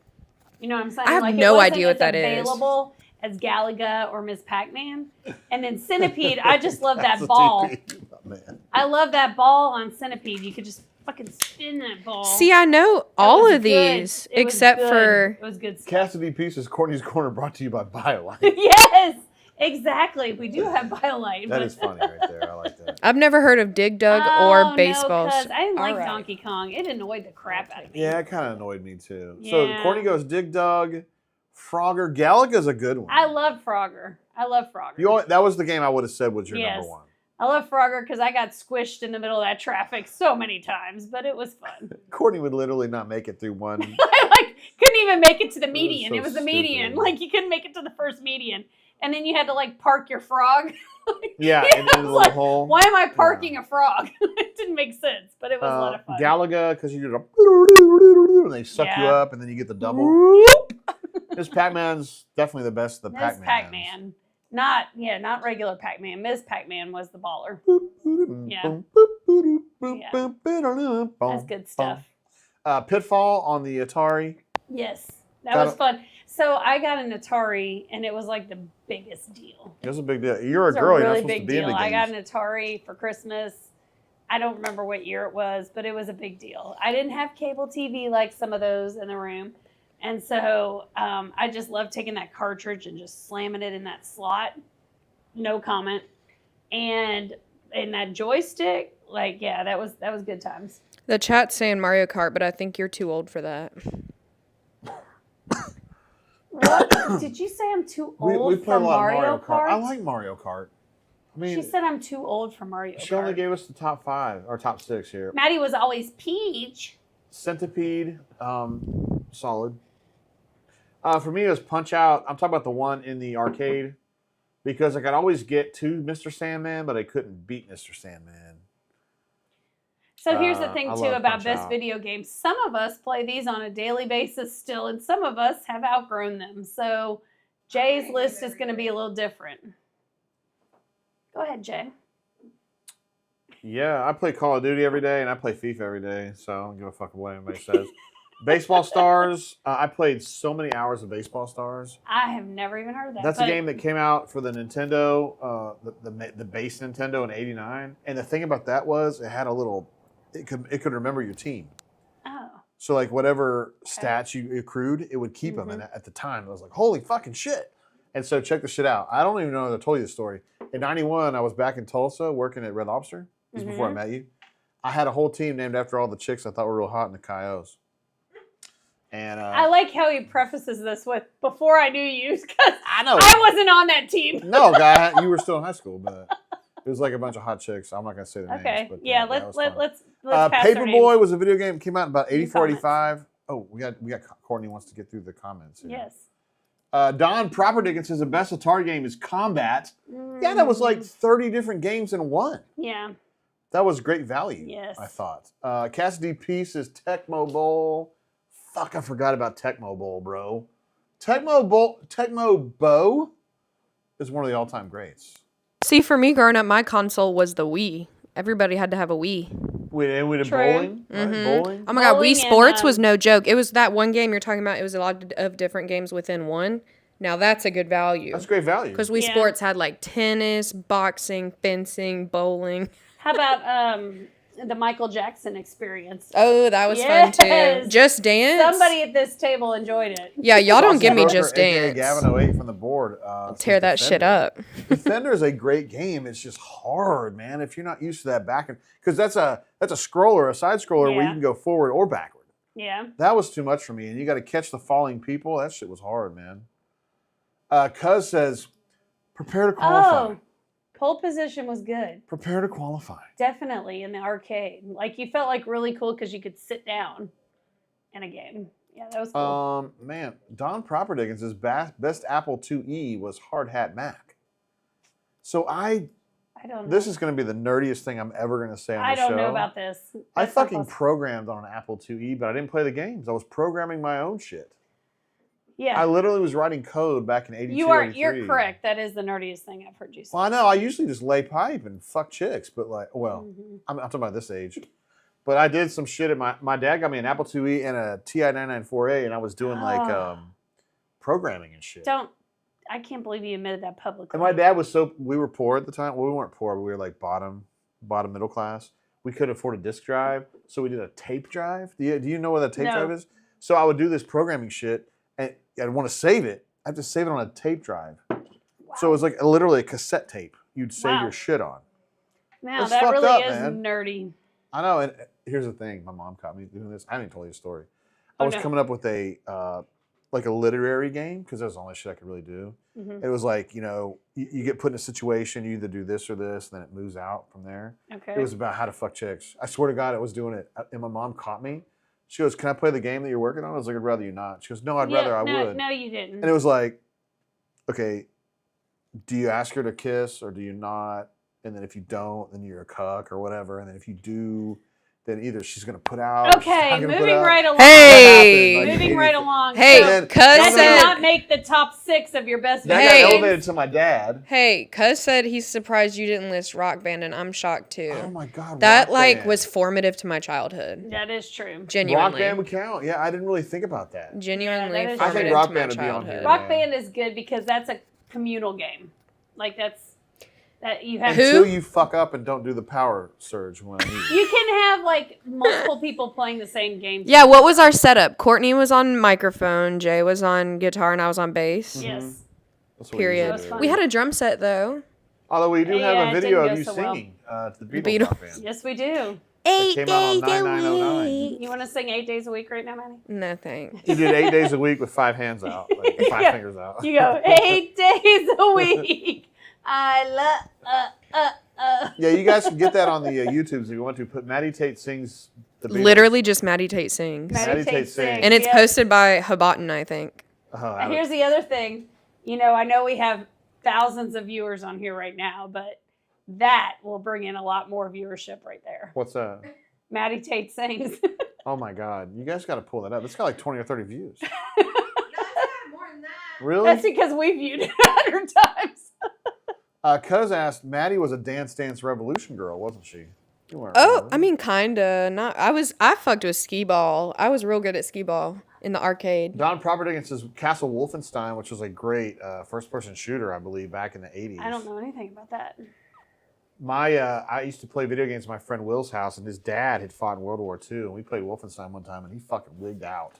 You know what I'm saying? I have like, it no wasn't idea what as that is. available as Galaga or Ms. Pac-Man. And then Centipede, I just love That's that a ball. TP. Oh, man. I love that ball on Centipede. You could just fucking spin that ball. See, I know It all was of good. these It was except good. for It was good stuff. Cassidy Pieces, Courtney's Corner, brought to you by BioLite. Yes, exactly. We do have BioLite. That but- is funny right there. I like that. I've never heard of Dig Dug Oh, or no, baseballs. 'cause I didn't like All right. Donkey Kong. It annoyed the crap out of me. Yeah, it kind of annoyed me too. Yeah. So Courtney goes Dig Dug, Frogger. Galaga's a good one. I love Frogger. That was the game I would have said was your Yes. number one. I love Frogger because I got squished in the middle of that traffic so many times, but it was fun. Courtney would literally not make it through one. I couldn't even make it to the median. so It was the median. stupid. Like you couldn't make it to the first median, and then you had to like park your frog. Yeah, I in the was little like, hole. Why am I parking a frog? It didn't make sense, but it was a lot of fun. Galaga, because you did a and they suck you Yeah. up, and then you get the double. Whoop. This Pac-Man's definitely the best of the Ms. Pac-Man. Pac-Man. Not regular Pac-Man. Ms. Pac-Man was the baller. Yeah. That's good stuff. Pitfall on the Atari. Yes, that was fun. So I got an Atari, and it was like the biggest deal. It was a big deal. You're a It was girl. a You're not really supposed to big be deal. into I got games. an Atari for Christmas. I don't remember what year it was, but it was a big deal. I didn't have cable TV like some of those in the room. And so I just loved taking that cartridge and just slamming it in that slot. No comment. And that joystick, like, yeah, that was good times. The chat's saying Mario Kart, but I think you're too old for that. What? Did you say I'm too old we for played a lot Mario of Mario Kart. Kart? I like Mario Kart. I mean, She said I'm too old for Mario she only Kart. gave us the top 5 or top 6 here. Maddie was always Peach. Centipede, solid. For me, it was Punch Out. I'm talking about the one in the arcade because I could always get to Mr. Sandman, but I couldn't beat Mr. Sandman. So here's the thing I too love about Punch best Out. video games. Some of us play these on a daily basis still, and some of us have outgrown them. So Jay's list is going to be a little different. Go ahead, Jay. Yeah, I play Call of Duty every day, and I play FIFA every day, so I don't give a fuck what anybody says. Baseball Stars. I played so many hours of Baseball Stars. I have never even heard of that. That's a but- game that came out for the Nintendo, the base Nintendo in '89. And the thing about that was it had a little, it could remember your team. Oh. So like whatever stats you accrued, it would keep them. And at the time, I was like, holy fucking shit. And so check this shit out. I don't even know if I told you the story. In '91, I was back in Tulsa working at Red Lobster. This was before I met you. I had a whole team named after all the chicks I thought were real hot in the Kyos. And I like how he prefaces this with "before I knew you," because I know. I wasn't on that team. No, guy, you were still in high school, but it was like a bunch of hot chicks. I'm not gonna say their names. Okay, But, yeah, that was fun. let's pass their Paperboy names. was a video game. It came out in about Any 84, 85. Oh, we got Courtney wants to get through the comments. Here. Yes. Don Properdiggin says the best Atari game is Combat. Yeah, that was like 30 different games in one. Yeah. That was great value. Yes. I thought. Cassidy P says Tecmo Bowl. Fuck, I forgot about Tecmo Bowl, bro. Tecmo Bow is one of the all-time greats. See, for me growing up, my console was the Wii. Everybody had to have a Wii. We did True. bowling, right? Bowling. Oh my God, Bowling Wii Sports and, was no joke. It was that one game you're talking about. It was a lot of different games within one. Now that's a good value. That's great value. Because Wii Yeah. Sports had like tennis, boxing, fencing, bowling. How about the Michael Jackson experience? Oh, that was fun too. Yes. Just Dance. Somebody at this table enjoyed it. Yeah, y'all don't Austin give me Broker, Just aka Dance. Gavin 08 from the board. Tear says that shit Defender. up. Defender is a great game. It's just hard, man. If you're not used to that back, because that's a scroller, a side scroller where Yeah. you can go forward or backward. Yeah. That was too much for me, and you got to catch the falling people. That shit was hard, man. Cuz says, prepare to qualify. Oh, pole position was good. Prepare to qualify. Definitely in the arcade. Like you felt like really cool because you could sit down in a game. Yeah, that was cool. Man, Don Properdiggin says best Apple IIe was Hard Hat Mac. So I don't know. this is going to be the nerdiest thing I'm ever going to say on the I show. don't know about this. I That's not fucking possible. programmed on an Apple IIe, but I didn't play the games. I was programming my own shit. Yeah. I literally was writing code back in 82, You're 83. correct. That is the nerdiest thing I've heard you say. Well, I know. I usually just lay pipe and fuck chicks, but like, well, Mhm. I'm talking about this age. But I did some shit. My dad got me an Apple IIe and a TI 994A, and I was doing like Ah. programming and shit. I can't believe you admitted that publicly. And my dad was we were poor at the time. Well, we weren't poor, but we were like bottom middle class. We couldn't afford a disk drive, so we did a tape drive. Do you know what a tape No. drive is? So I would do this programming shit, and I'd want to save it. I have to save it on a tape drive. So it was like literally a cassette tape you'd save Wow. your shit on. Now It's that fucked really up, is man. nerdy. I know, and here's the thing. My mom caught me doing this. I haven't even told you the story. I Oh, was no. coming up with a like a literary game because that was the only shit I could really do. Mhm. It was like, you get put in a situation, you either do this or this, and then it moves out from there. Okay. It was about how to fuck chicks. I swear to God, I was doing it. And my mom caught me. She goes, "Can I play the game that you're working on?" I was like, "I'd rather you not." She goes, "No, I'd rather I would." No, you didn't. And it was like, okay, do you ask her to kiss or do you not? And then if you don't, then you're a cuck or whatever. And then if you do, then either she's going to put out. or she's Okay, not gonna put moving out. right along. Hey! Like, Moving right along. Hey, So, then- Cuz that No, did no, said, not make the top 6 of your best That Hey. got games. elevated to my dad. hey, Cuz said he's surprised you didn't list Rock Band, and I'm shocked too. Oh my God. That Rock like Band. was formative to my childhood. That is true. Rock Genuinely. Band would count. Yeah, I didn't really think about that. Genuinely Yeah, that is I think formative Rock to my Band would be on childhood. here. Rock man. Band is good because that's a communal game. Like that you have. Who? Until you fuck up and don't do the power surge when I need it. You can have like multiple people playing the same game. Yeah, what was our setup? Courtney was on microphone, Jay was on guitar, and I was on bass. Yes. That's what Period. That was fun. We had a drum set though. Although we do Yeah, have it a video didn't of you go so well. singing to the Beatles. Beatles Rock Band. Yes, we do. It came out on 9909. You want to sing 8 days a week right now, Maddie? No thanks. You did 8 days a week with 5 hands out, like 5 Yeah. fingers out. You go 8 days a week. I love. Yeah, you guys can get that on the YouTubes if you want to. Put Maddie Tate sings the Beatles. Literally just Maddie Tate sings. Maddie Tate Tate sings. And it's Yep. posted by Habotten, I think. Oh, Here's the other thing. I know we have thousands of viewers on here right now, but that will bring in a lot more viewership right there. what's that? Maddie Tate sings. Oh my God, you guys got to pull that up. It's got like 20 or 30 views. No, it's got more than that. Really? That's because we viewed it 100 times. Cuz asked, Maddie was a Dance Dance Revolution girl, wasn't she? You weren't. Oh, remember? I mean, kinda. Not. I fucked with skee ball. I was real good at skee ball in the arcade. Don Propertigan says Castle Wolfenstein, which was a great first-person shooter, I believe, back in the 80s. I don't know anything about that. I used to play video games at my friend Will's house, and his dad had fought in World War II, and we played Wolfenstein one time, and he fucking wigged out.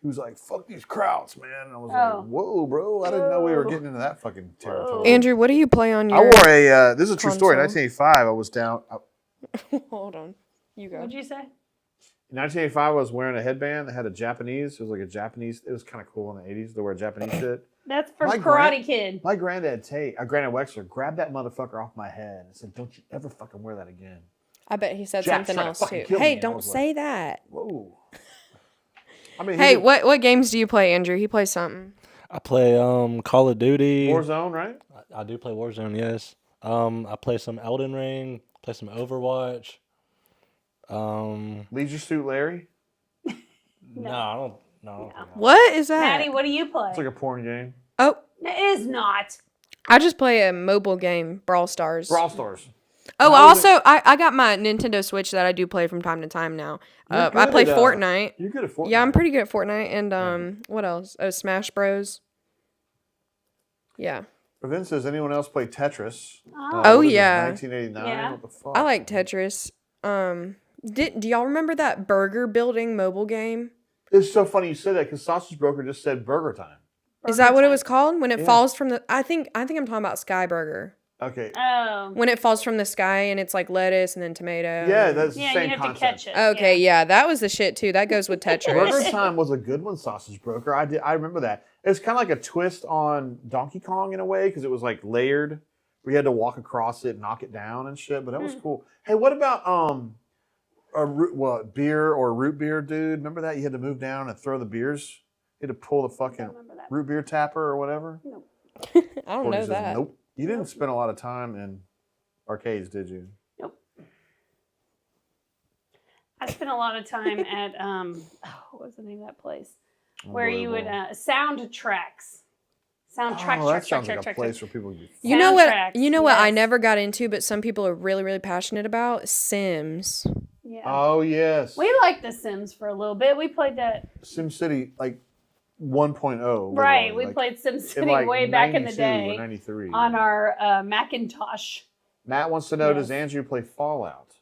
He was like, "Fuck these Krauts, man!" And I was Oh. like, "Whoa, bro! I didn't know we were Whoa. getting into that fucking territory." Andrew, what do you play on your? I wore a. This is a true story. In console? 1985, I was down. Hold on. You go. What'd you say? In 1985, I was wearing a headband that had a Japanese. It was like a Japanese. It was kind of cool in the 80s to wear Japanese shit. That's for My Karate Kid. My granddad Granddad Wexler grabbed that motherfucker off my head and said, "Don't you ever fucking wear that again." I bet he said Jack's something trying to else fucking too. kill me, Hey, and I don't was say that. Whoa. I mean, Hey, what games do you play, Andrew? He plays something. I play Call of Duty. Warzone, right? I do play Warzone, yes. I play some Elden Ring, play some Overwatch. Leisure Suit Larry. No, I don't. No. What is that? Maddie, what do you play? It's like a porn game. Oh, It is not. I just play a mobile game, Brawl Stars. Brawl Stars. Oh, How is also, I got my Nintendo Switch that I do play from time to time now. You're I good play at, Fortnite. You're good at Fortnite. Yeah, I'm pretty good at Fortnite. And what else? Oh, Smash Bros. Yeah. Vince says, anyone else play Tetris? Oh, what is it, yeah. 1989? Yeah. What the fuck? I like Tetris. Do y'all remember that burger building mobile game? It's so funny you said that because Sausage Broker just said Burger Time. Is that what it was called? When it Yeah. falls from the I think I'm talking about Sky Burger. Okay. Oh. When it falls from the sky and it's like lettuce and then tomato. Yeah, that's the Yeah, same you have concept. to catch it. Okay, yeah, that was the shit too. That goes with Burger Tetris. Time was a good one, Sausage Broker. I remember that. It's kind of like a twist on Donkey Kong in a way because it was like layered. We had to walk across it, knock it down and shit. But that was cool. Hey, what about beer or root beer, dude? Remember that? You had to move down and throw the beers. You had to pull the fucking remember that. root beer tapper or whatever. I don't Courtney know says, that. Nope. You didn't spend a lot of time in arcades, did you? Nope. I spent a lot of time at what was the name of that place? Where you would soundtracks. Soundtrack. Oh, that sounds like a place where people can You know what? Soundtracks, You know what I yes. never got into, but some people are really, really passionate about Sims. Yeah. Oh, yes. We liked The Sims for a little bit. We played that. SimCity, like 1.0. Right. literally, We like, played in, SimCity like, way back in the 92 day or 93. on our Macintosh. Matt wants to know, Yes. does Andrew play Fallout?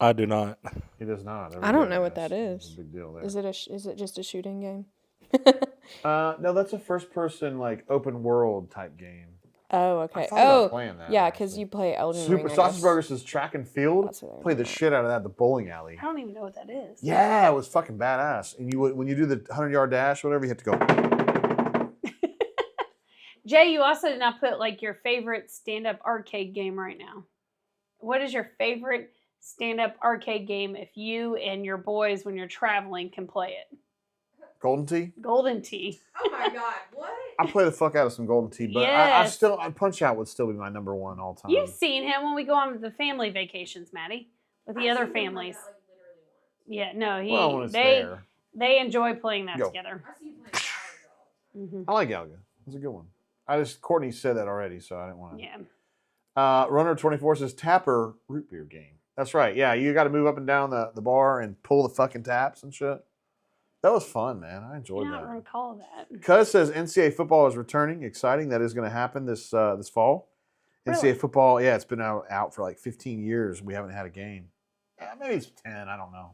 I do not. He does not. I don't know what that It's is. a big deal there. Is it just a shooting game? No, that's a first-person, like, open-world type game. Oh, I okay. thought about Oh, playing that, yeah, because actually. you play Elden Ring. Super I Sausage guess. Burger says track and field. That's what they're Played the about. shit out of that at the bowling alley. I don't even know what that is. Yeah, it was fucking badass. And you would, when you do the 100-yard dash, or whatever, you have to go. Jay, you also did not put like your favorite stand-up arcade game right now. What is your favorite stand-up arcade game if you and your boys, when you're traveling, can play it? Golden Tee. Golden Tee. Oh my god, what? I play the fuck out of some Golden Tee, but Yes. Punch Out would still be my number one all time. You've seen him when we go on the family vacations, Maddie, with the other families. Yeah, no, Well, when it's there. they enjoy playing that Go. together. I like Galaga. It's a good one. Courtney said that already, so I didn't want to. Yeah. Runner 24 says Tapper root beer game. That's right. Yeah, you got to move up and down the bar and pull the fucking taps and shit. That was fun, man. I enjoyed I don't that. recall that. Cuz says NCAA football is returning. Exciting. That is going to happen this fall. Really? NCAA football, yeah, it's been out for like 15 years. We haven't had a game. Maybe it's 10. I don't know.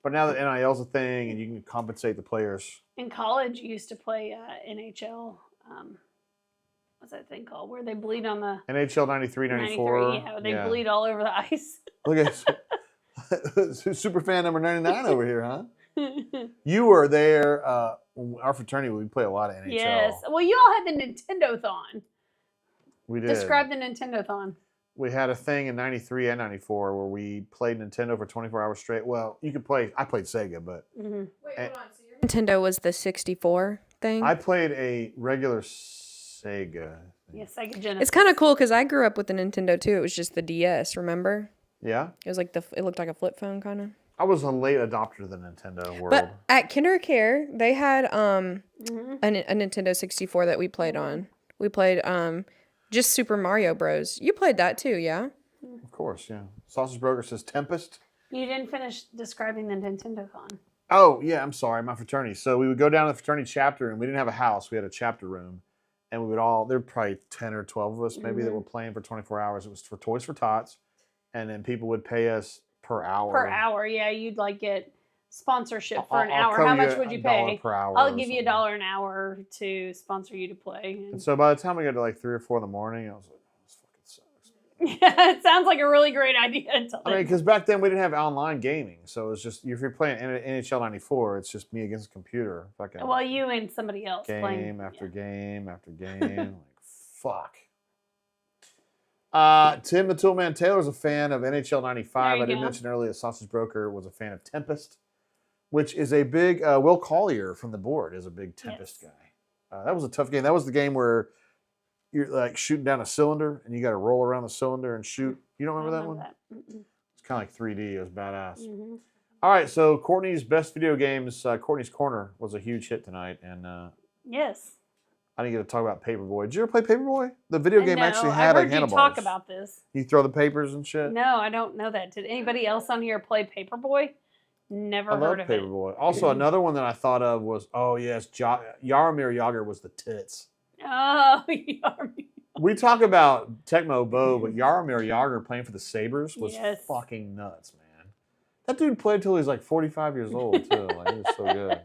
But now that NIL's a thing and you can compensate the players. In college, you used to play NHL. What's that thing called? Where they bleed on the NHL 93, 94. Yeah, they bleed all over the ice. Look at super fan number 99 over here, huh? You were there. Our fraternity, we play a lot of NHL. Yes. Well, you all had the Nintendo-thon. We did. Describe the Nintendo-thon. We had a thing in 93 and 94 where we played Nintendo for 24 hours straight. Well, you could play. I played Sega, but Wait, hold on. So your Nintendo was the 64 thing? I played a regular Sega. Yeah, Sega Genesis. It's kind of cool because I grew up with the Nintendo too. It was just the DS, remember? Yeah. It was like it looked like a flip phone kind of. I was a late adopter of the Nintendo world. But at KinderCare, they had Mm-hmm. a Nintendo 64 that we played on. We played just Super Mario Bros. You played that too, yeah? Of course, yeah. Sausage Broker says Tempest. You didn't finish describing the Nintendo Con. Oh, yeah, I'm sorry, my fraternity. So we would go down to the fraternity chapter, and we didn't have a house. We had a chapter room. And we would there were probably 10 or 12 of us maybe that were playing for 24 hours. It was for Toys for Tots. And then people would pay us per hour. Per hour, yeah. You'd like get sponsorship for an I'll hour. cover How you much would you $1 pay? per hour I'll or give you something. $1 an hour to sponsor you to play. And so by the time we got to like 3 or 4 in the morning, I was like, this fucking sucks. Yeah, it sounds like a really great idea. I mean, because back then we didn't have online gaming. So it was just, if you're playing NHL 94, it's just me against a computer. Fucking well, you and somebody else game playing. after game after game. Like, fuck. Tim the Toolman Taylor's a fan of NHL 95. There I did you go. mention earlier that Sausage Broker was a fan of Tempest, which is a big, Will Collier from the board is a big Tempest guy. That was a tough game. That was the game where you're like shooting down a cylinder and you got to roll around the cylinder and shoot. You don't remember that one? Mm-mm. It's kind of like 3D. It was badass. Mhm. All right, so Courtney's best video games. Courtney's Corner was a huge hit tonight, and Yes. I didn't get to talk about Paperboy. Did you ever play Paperboy? The video game No, actually I've had heard like you handlebars. talk about this. You throw the papers and shit. No, I don't know that. Did anybody else on here play Paperboy? Never I love heard of it. Paperboy. Also, another one that I thought of was, oh yes, Jaromir Jagr was the tits. Oh, Yarmy. We talk about Tecmo Bow, but Jaromir Jagr playing for the Sabres was Yes. fucking nuts, man. That dude played till he was like 45 years old too. Like, he was so good.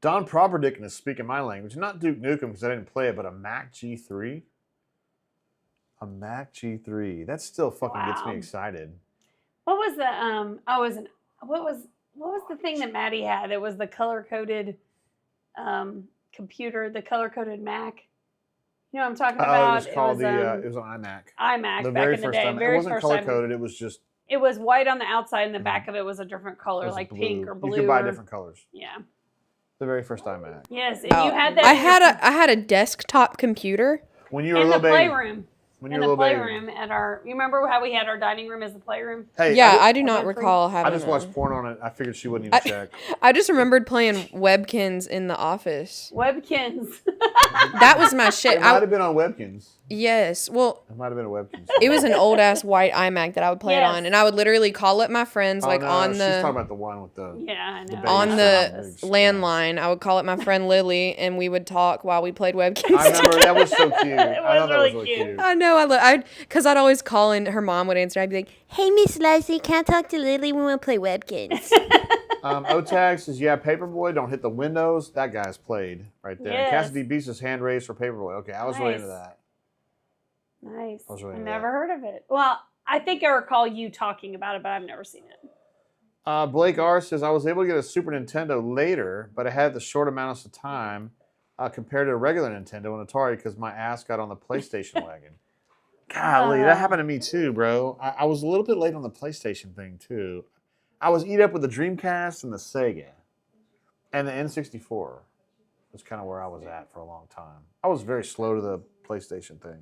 Don Properdick is speaking my language. Not Duke Nukem because I didn't play it, but a Mac G3. A Mac G3. That still fucking gets me Wow. excited. What was the what was the thing that Maddie had? It was the color coded computer, the color coded Mac. You know what I'm talking about? It was called it was an iMac. iMac The back very in the first day. time. It Very wasn't first color time. coded. It was just It was white on the outside, and the back of it was a different it color, was like blue. pink or blue. You could buy or- different colors. Yeah. The very first iMac. Yes, and you had that. I in your- had a desktop computer. When you were a in the little baby. playroom. When you In were a the little baby. playroom at our. You remember how we had our dining room as the playroom? Hey, Yeah, I I do not went for- recall I having just that. watched porn on it. I figured she wouldn't even check. I just remembered playing Webkins in the office. Webkins. That was my shit. It might have been on Webkins. Yes. Well, It might have been a Webkins. it was an old ass white iMac that I would play it Yes. on, and I would literally call up my friends Oh, like no, on she's talking the about the one with the. Yeah, I know. baby on stuff. the Yeah. landline. I would call up my friend Lily, and we would talk while we played Webkins. I remember that was so cute. I thought that was really really cute. cute. I know. Because I'd always call and her mom would answer. I'd be like, "Hey, Miss Leslie, can I talk to Lily when we play Webkins?" Otag says, yeah, Paperboy, don't hit the windows. That guy's played right there. Yes. Cassidy B says hand raised for Paperboy. Okay, I was really into Nice. that. Nice. I was really I into never heard of it. Well, I think I recall you talking about it, but I've never seen it. Blake R says, I was able to get a Super Nintendo later, but I had the short amounts of time compared to a regular Nintendo and Atari because my ass got on the PlayStation wagon. Golly, that happened to me too, bro. I was a little bit late on the PlayStation thing too. I was eat up with the Dreamcast and the Sega. And the N64 was kind of where I was at for a long time. I was very slow to the PlayStation thing.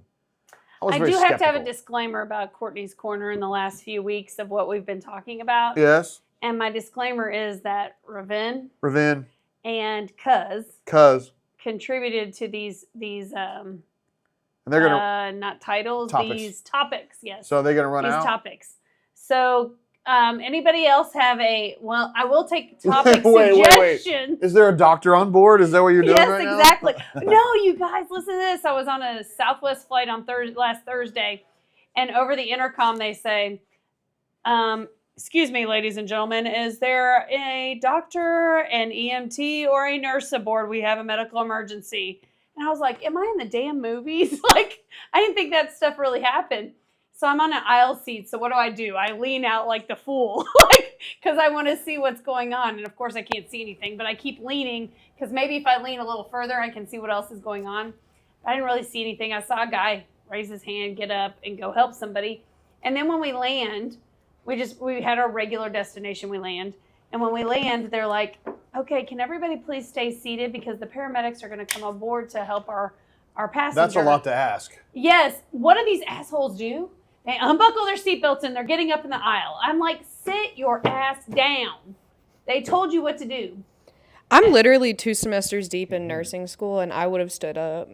I very do have to have a skeptical. disclaimer about Courtney's Corner in the last few weeks of what we've been talking about. Yes. And my disclaimer is that Raven Ravin, and Cuz. contributed to these And they're going to. not titles, Topics. these topics, yes. So they're going to run these out? topics. So anybody else have well, I will take topic Wait. suggestions. Is there a doctor on board? Is that what you're doing Yes, right now? exactly. No, you guys, listen to this. I was on a Southwest flight on last Thursday, and over the intercom they say, excuse me, ladies and gentlemen, is there a doctor, an EMT, or a nurse aboard? We have a medical emergency. And I was like, am I in the damn movies? Like, I didn't think that stuff really happened. So I'm on an aisle seat. So what do? I lean out like the fool, like, because I want to see what's going on. And of course I can't see anything, but I keep leaning because maybe if I lean a little further, I can see what else is going on. I didn't really see anything. I saw a guy raise his hand, get up, and go help somebody. And then when we land, we had our regular destination. We land, and when we land, they're like, "Okay, can everybody please stay seated because the paramedics are going to come aboard to help our passenger." That's a lot to ask. Yes. What do these assholes do? They unbuckle their seatbelts and they're getting up in the aisle. I'm like, sit your ass down. They told you what to do. I'm literally 2 semesters deep in nursing school, and I would have stood up.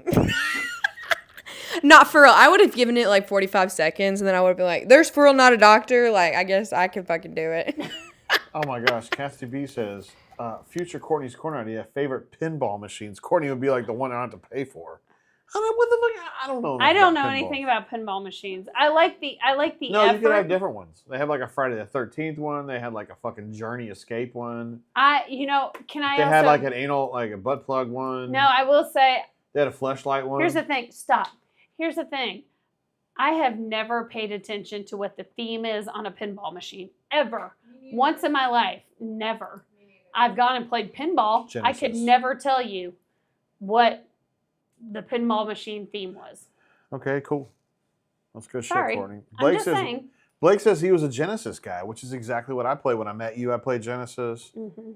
Not for real. I would have given it like 45 seconds, and then I would have been like, there's for real not a doctor. Like, I guess I can fucking do it. Oh my gosh, Cassidy B says, future Courtney's Corner idea, favorite pinball machines. Courtney would be like the one I don't have to pay for. I don't know, what the fuck? I don't know. I don't know pinball. anything about pinball machines. I like the No, effort. you could have different ones. They have like a Friday the 13th one. They had like a fucking Journey Escape one. Can I They also... had like an anal, like a butt plug one. No, I will say... They had a fleshlight one. Here's the thing. Stop. Here's the thing. I have never paid attention to what the theme is on a pinball machine. Ever. Once in my life. Never. I've gone and played pinball. Genesis. I could never tell you what the pinball machine theme was. Okay, cool. That's good Sorry. shit, Courtney. I'm just saying. Blake says he was a Genesis guy, which is exactly what I played when I met you. I played Genesis. Mm-hmm.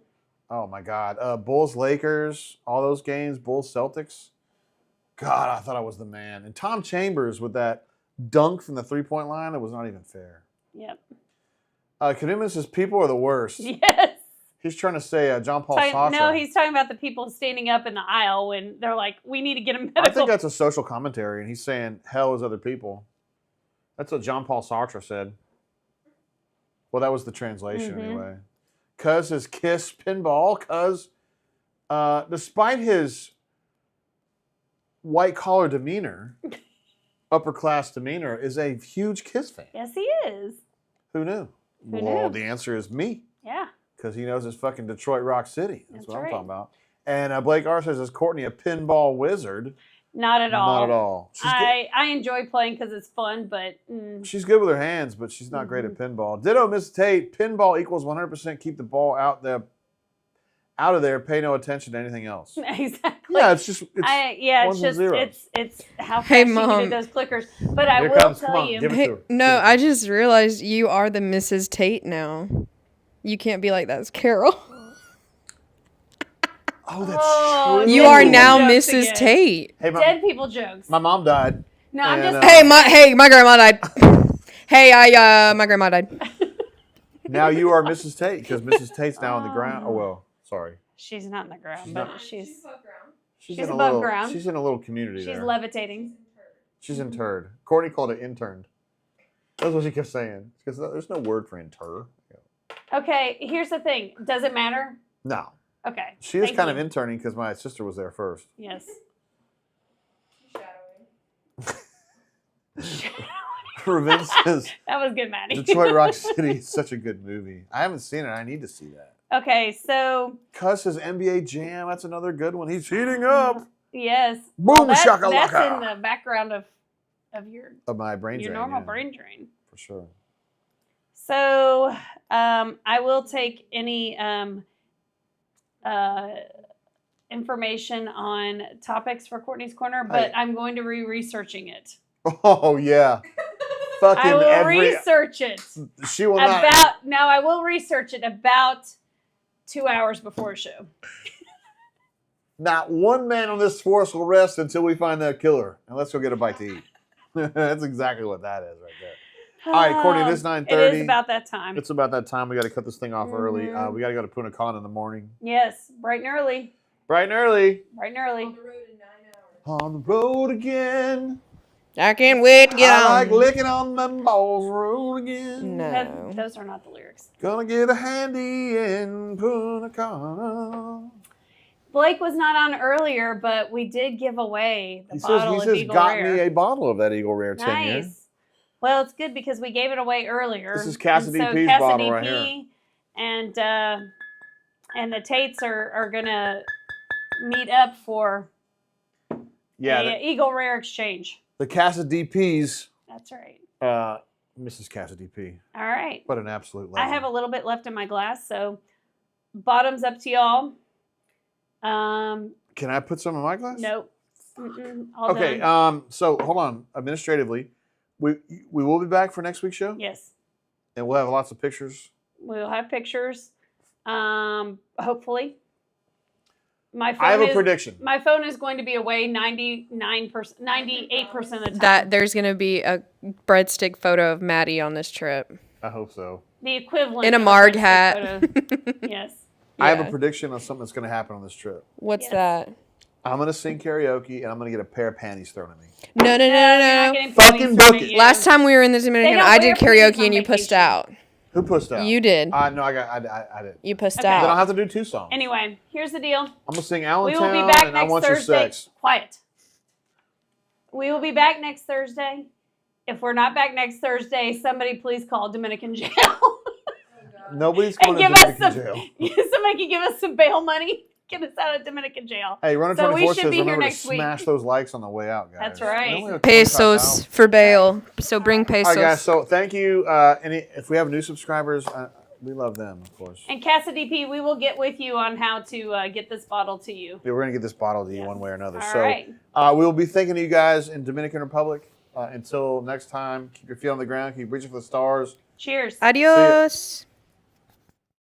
Oh my God. Bulls, Lakers, all those games, Bulls, Celtics. God, I thought I was the man. And Tom Chambers with that dunk from the 3-point line, it was not even fair. Yep. Caduman says people are the worst. Yes. He's trying to say John Paul Sartre. No, he's talking about the people standing up in the aisle when they're like, we need to get a medical. I think that's a social commentary, and he's saying hell is other people. That's what John Paul Sartre said. Well, that was the translation anyway. Cuz says Kiss pinball. Cuz, despite his white-collar demeanor, upper-class demeanor, is a huge Kiss fan. Yes, he is. Who knew? Who Well, knew? the answer is me. Yeah. Because he knows it's fucking Detroit Rock City. That's what right. I'm talking about. And Blake R says, is Courtney a pinball wizard? Not at all. Not at all. I enjoy playing because it's fun, but... She's good with her hands, but she's not great at pinball. Ditto, Miss Tate. Pinball equals 100% keep the ball out of there. Pay no attention to anything else. Exactly. Yeah, it's just it's ones and zeros. it's how fast Hey, you can Mom. do those clickers. But I Here will comes. Come tell on, you. give it Hey, to her. no, I just realized you are the Mrs. Tate now. You can't be like that. It's Carol. Oh, that's Oh, true. You Dead are people now jokes Mrs. again. Tate. Hey, Dead people jokes. my mom died. No, I'm and, just Hey, my grandma died. My grandma died. Now you are Mrs. Tate because Mrs. Tate's now on the ground. Oh, well, sorry. She's not in the ground, She's but not. she's She's in in a above little, ground. She's in a little community she's there. levitating. She's interred. Courtney called it interned. That's what she kept saying. Because there's no word for inter. Okay, here's the thing. Does it matter? No. Okay. She is thank kind you. of interning because my sister was there first. Yes. Raven says That was good, Maddie. Detroit Rock City is such a good movie. I haven't seen it. I need to see that. Okay, so Cuz says NBA Jam. That's another good one. He's heating up. yes. Boom that's shakalaka. in the background of your Of my brain drain. normal yeah, brain drain. For sure. So I will take any information on topics for Courtney's Corner, but Hey. I'm going to be researching it. Oh, yeah. Fucking I will every. research it She will not. I will research it about 2 hours before a show. Not one man on this force will rest until we find that killer. And let's go get a bite to eat. That's exactly what that is right there. All right, Courtney, it is 9:30. It is about that time. It's about that time. We got to cut this thing off early. Mhm. We got to go to Punta Cana in the morning. Yes, bright and early. Bright and early. Bright and early. On the road again. I can't wait to get I on. like licking on them balls road again. No. Those are not the lyrics. Gonna get a handy in Punta Cana. Blake was not on earlier, but we did give away the He bottle of says, Eagle got Rare. me a bottle of that Eagle Rare 10 year. Nice. Well, it's good because we gave it away earlier. This is Cassidy And P's Cassidy bottle right P and the Tates are gonna meet up for Yeah, a Eagle Rare exchange. the Cassidy P's, That's right. Mrs. Cassidy P. All right. What an absolute legend. I have a little bit left in my glass, so bottoms up to y'all. Can I put some in my glass? Nope. All Okay, done. so hold on. Administratively, we will be back for next week's show, Yes. and we'll have lots of pictures. We'll have pictures. Hopefully. My phone I have a is, prediction. My phone is going to be away 99%, 98% of the time. That there's gonna be a breadstick photo of Maddie on this trip I hope so. The equivalent in a of Marg breadstick hat. photo. Yes. I have a Yeah. prediction on something that's going to happen on this trip. What's Yes. that? I'm going to sing karaoke and I'm going to get a pair of panties thrown at me. No, no, no, You're no, not no. getting Fucking panties book from it. you. Last time we were in the Dominican, don't I wear did panties karaoke on and you pushed vacation. out. Who pushed out? You did. No, I did. You pushed Okay. Then I'll out. have to do 2 songs. Anyway, here's the deal. I'm going to sing We Allentown will be back and I next Want Your Thursday. Sex. Quiet. We will be back next Thursday. If we're not back next Thursday, somebody please call Dominican jail. Nobody's and going to give us Dominican some. jail. Somebody can give us some bail money. Get us out of Dominican jail. Hey, Runner So we 24 should says be here remember to next week. smash those likes on the way out, guys. That's right. We only have Pesos 25,000. for bail. So bring All pesos. right, guys. So thank you. If we have new subscribers, we love them, of course. And Casa DP, we will get with you on how to get this bottle to you. Yeah, we're gonna get this bottle to you Yeah. one way or another. All So right. we will be thinking of you guys in Dominican Republic. Until next time, keep your feet on the ground, keep reaching for the stars. Cheers. Adios.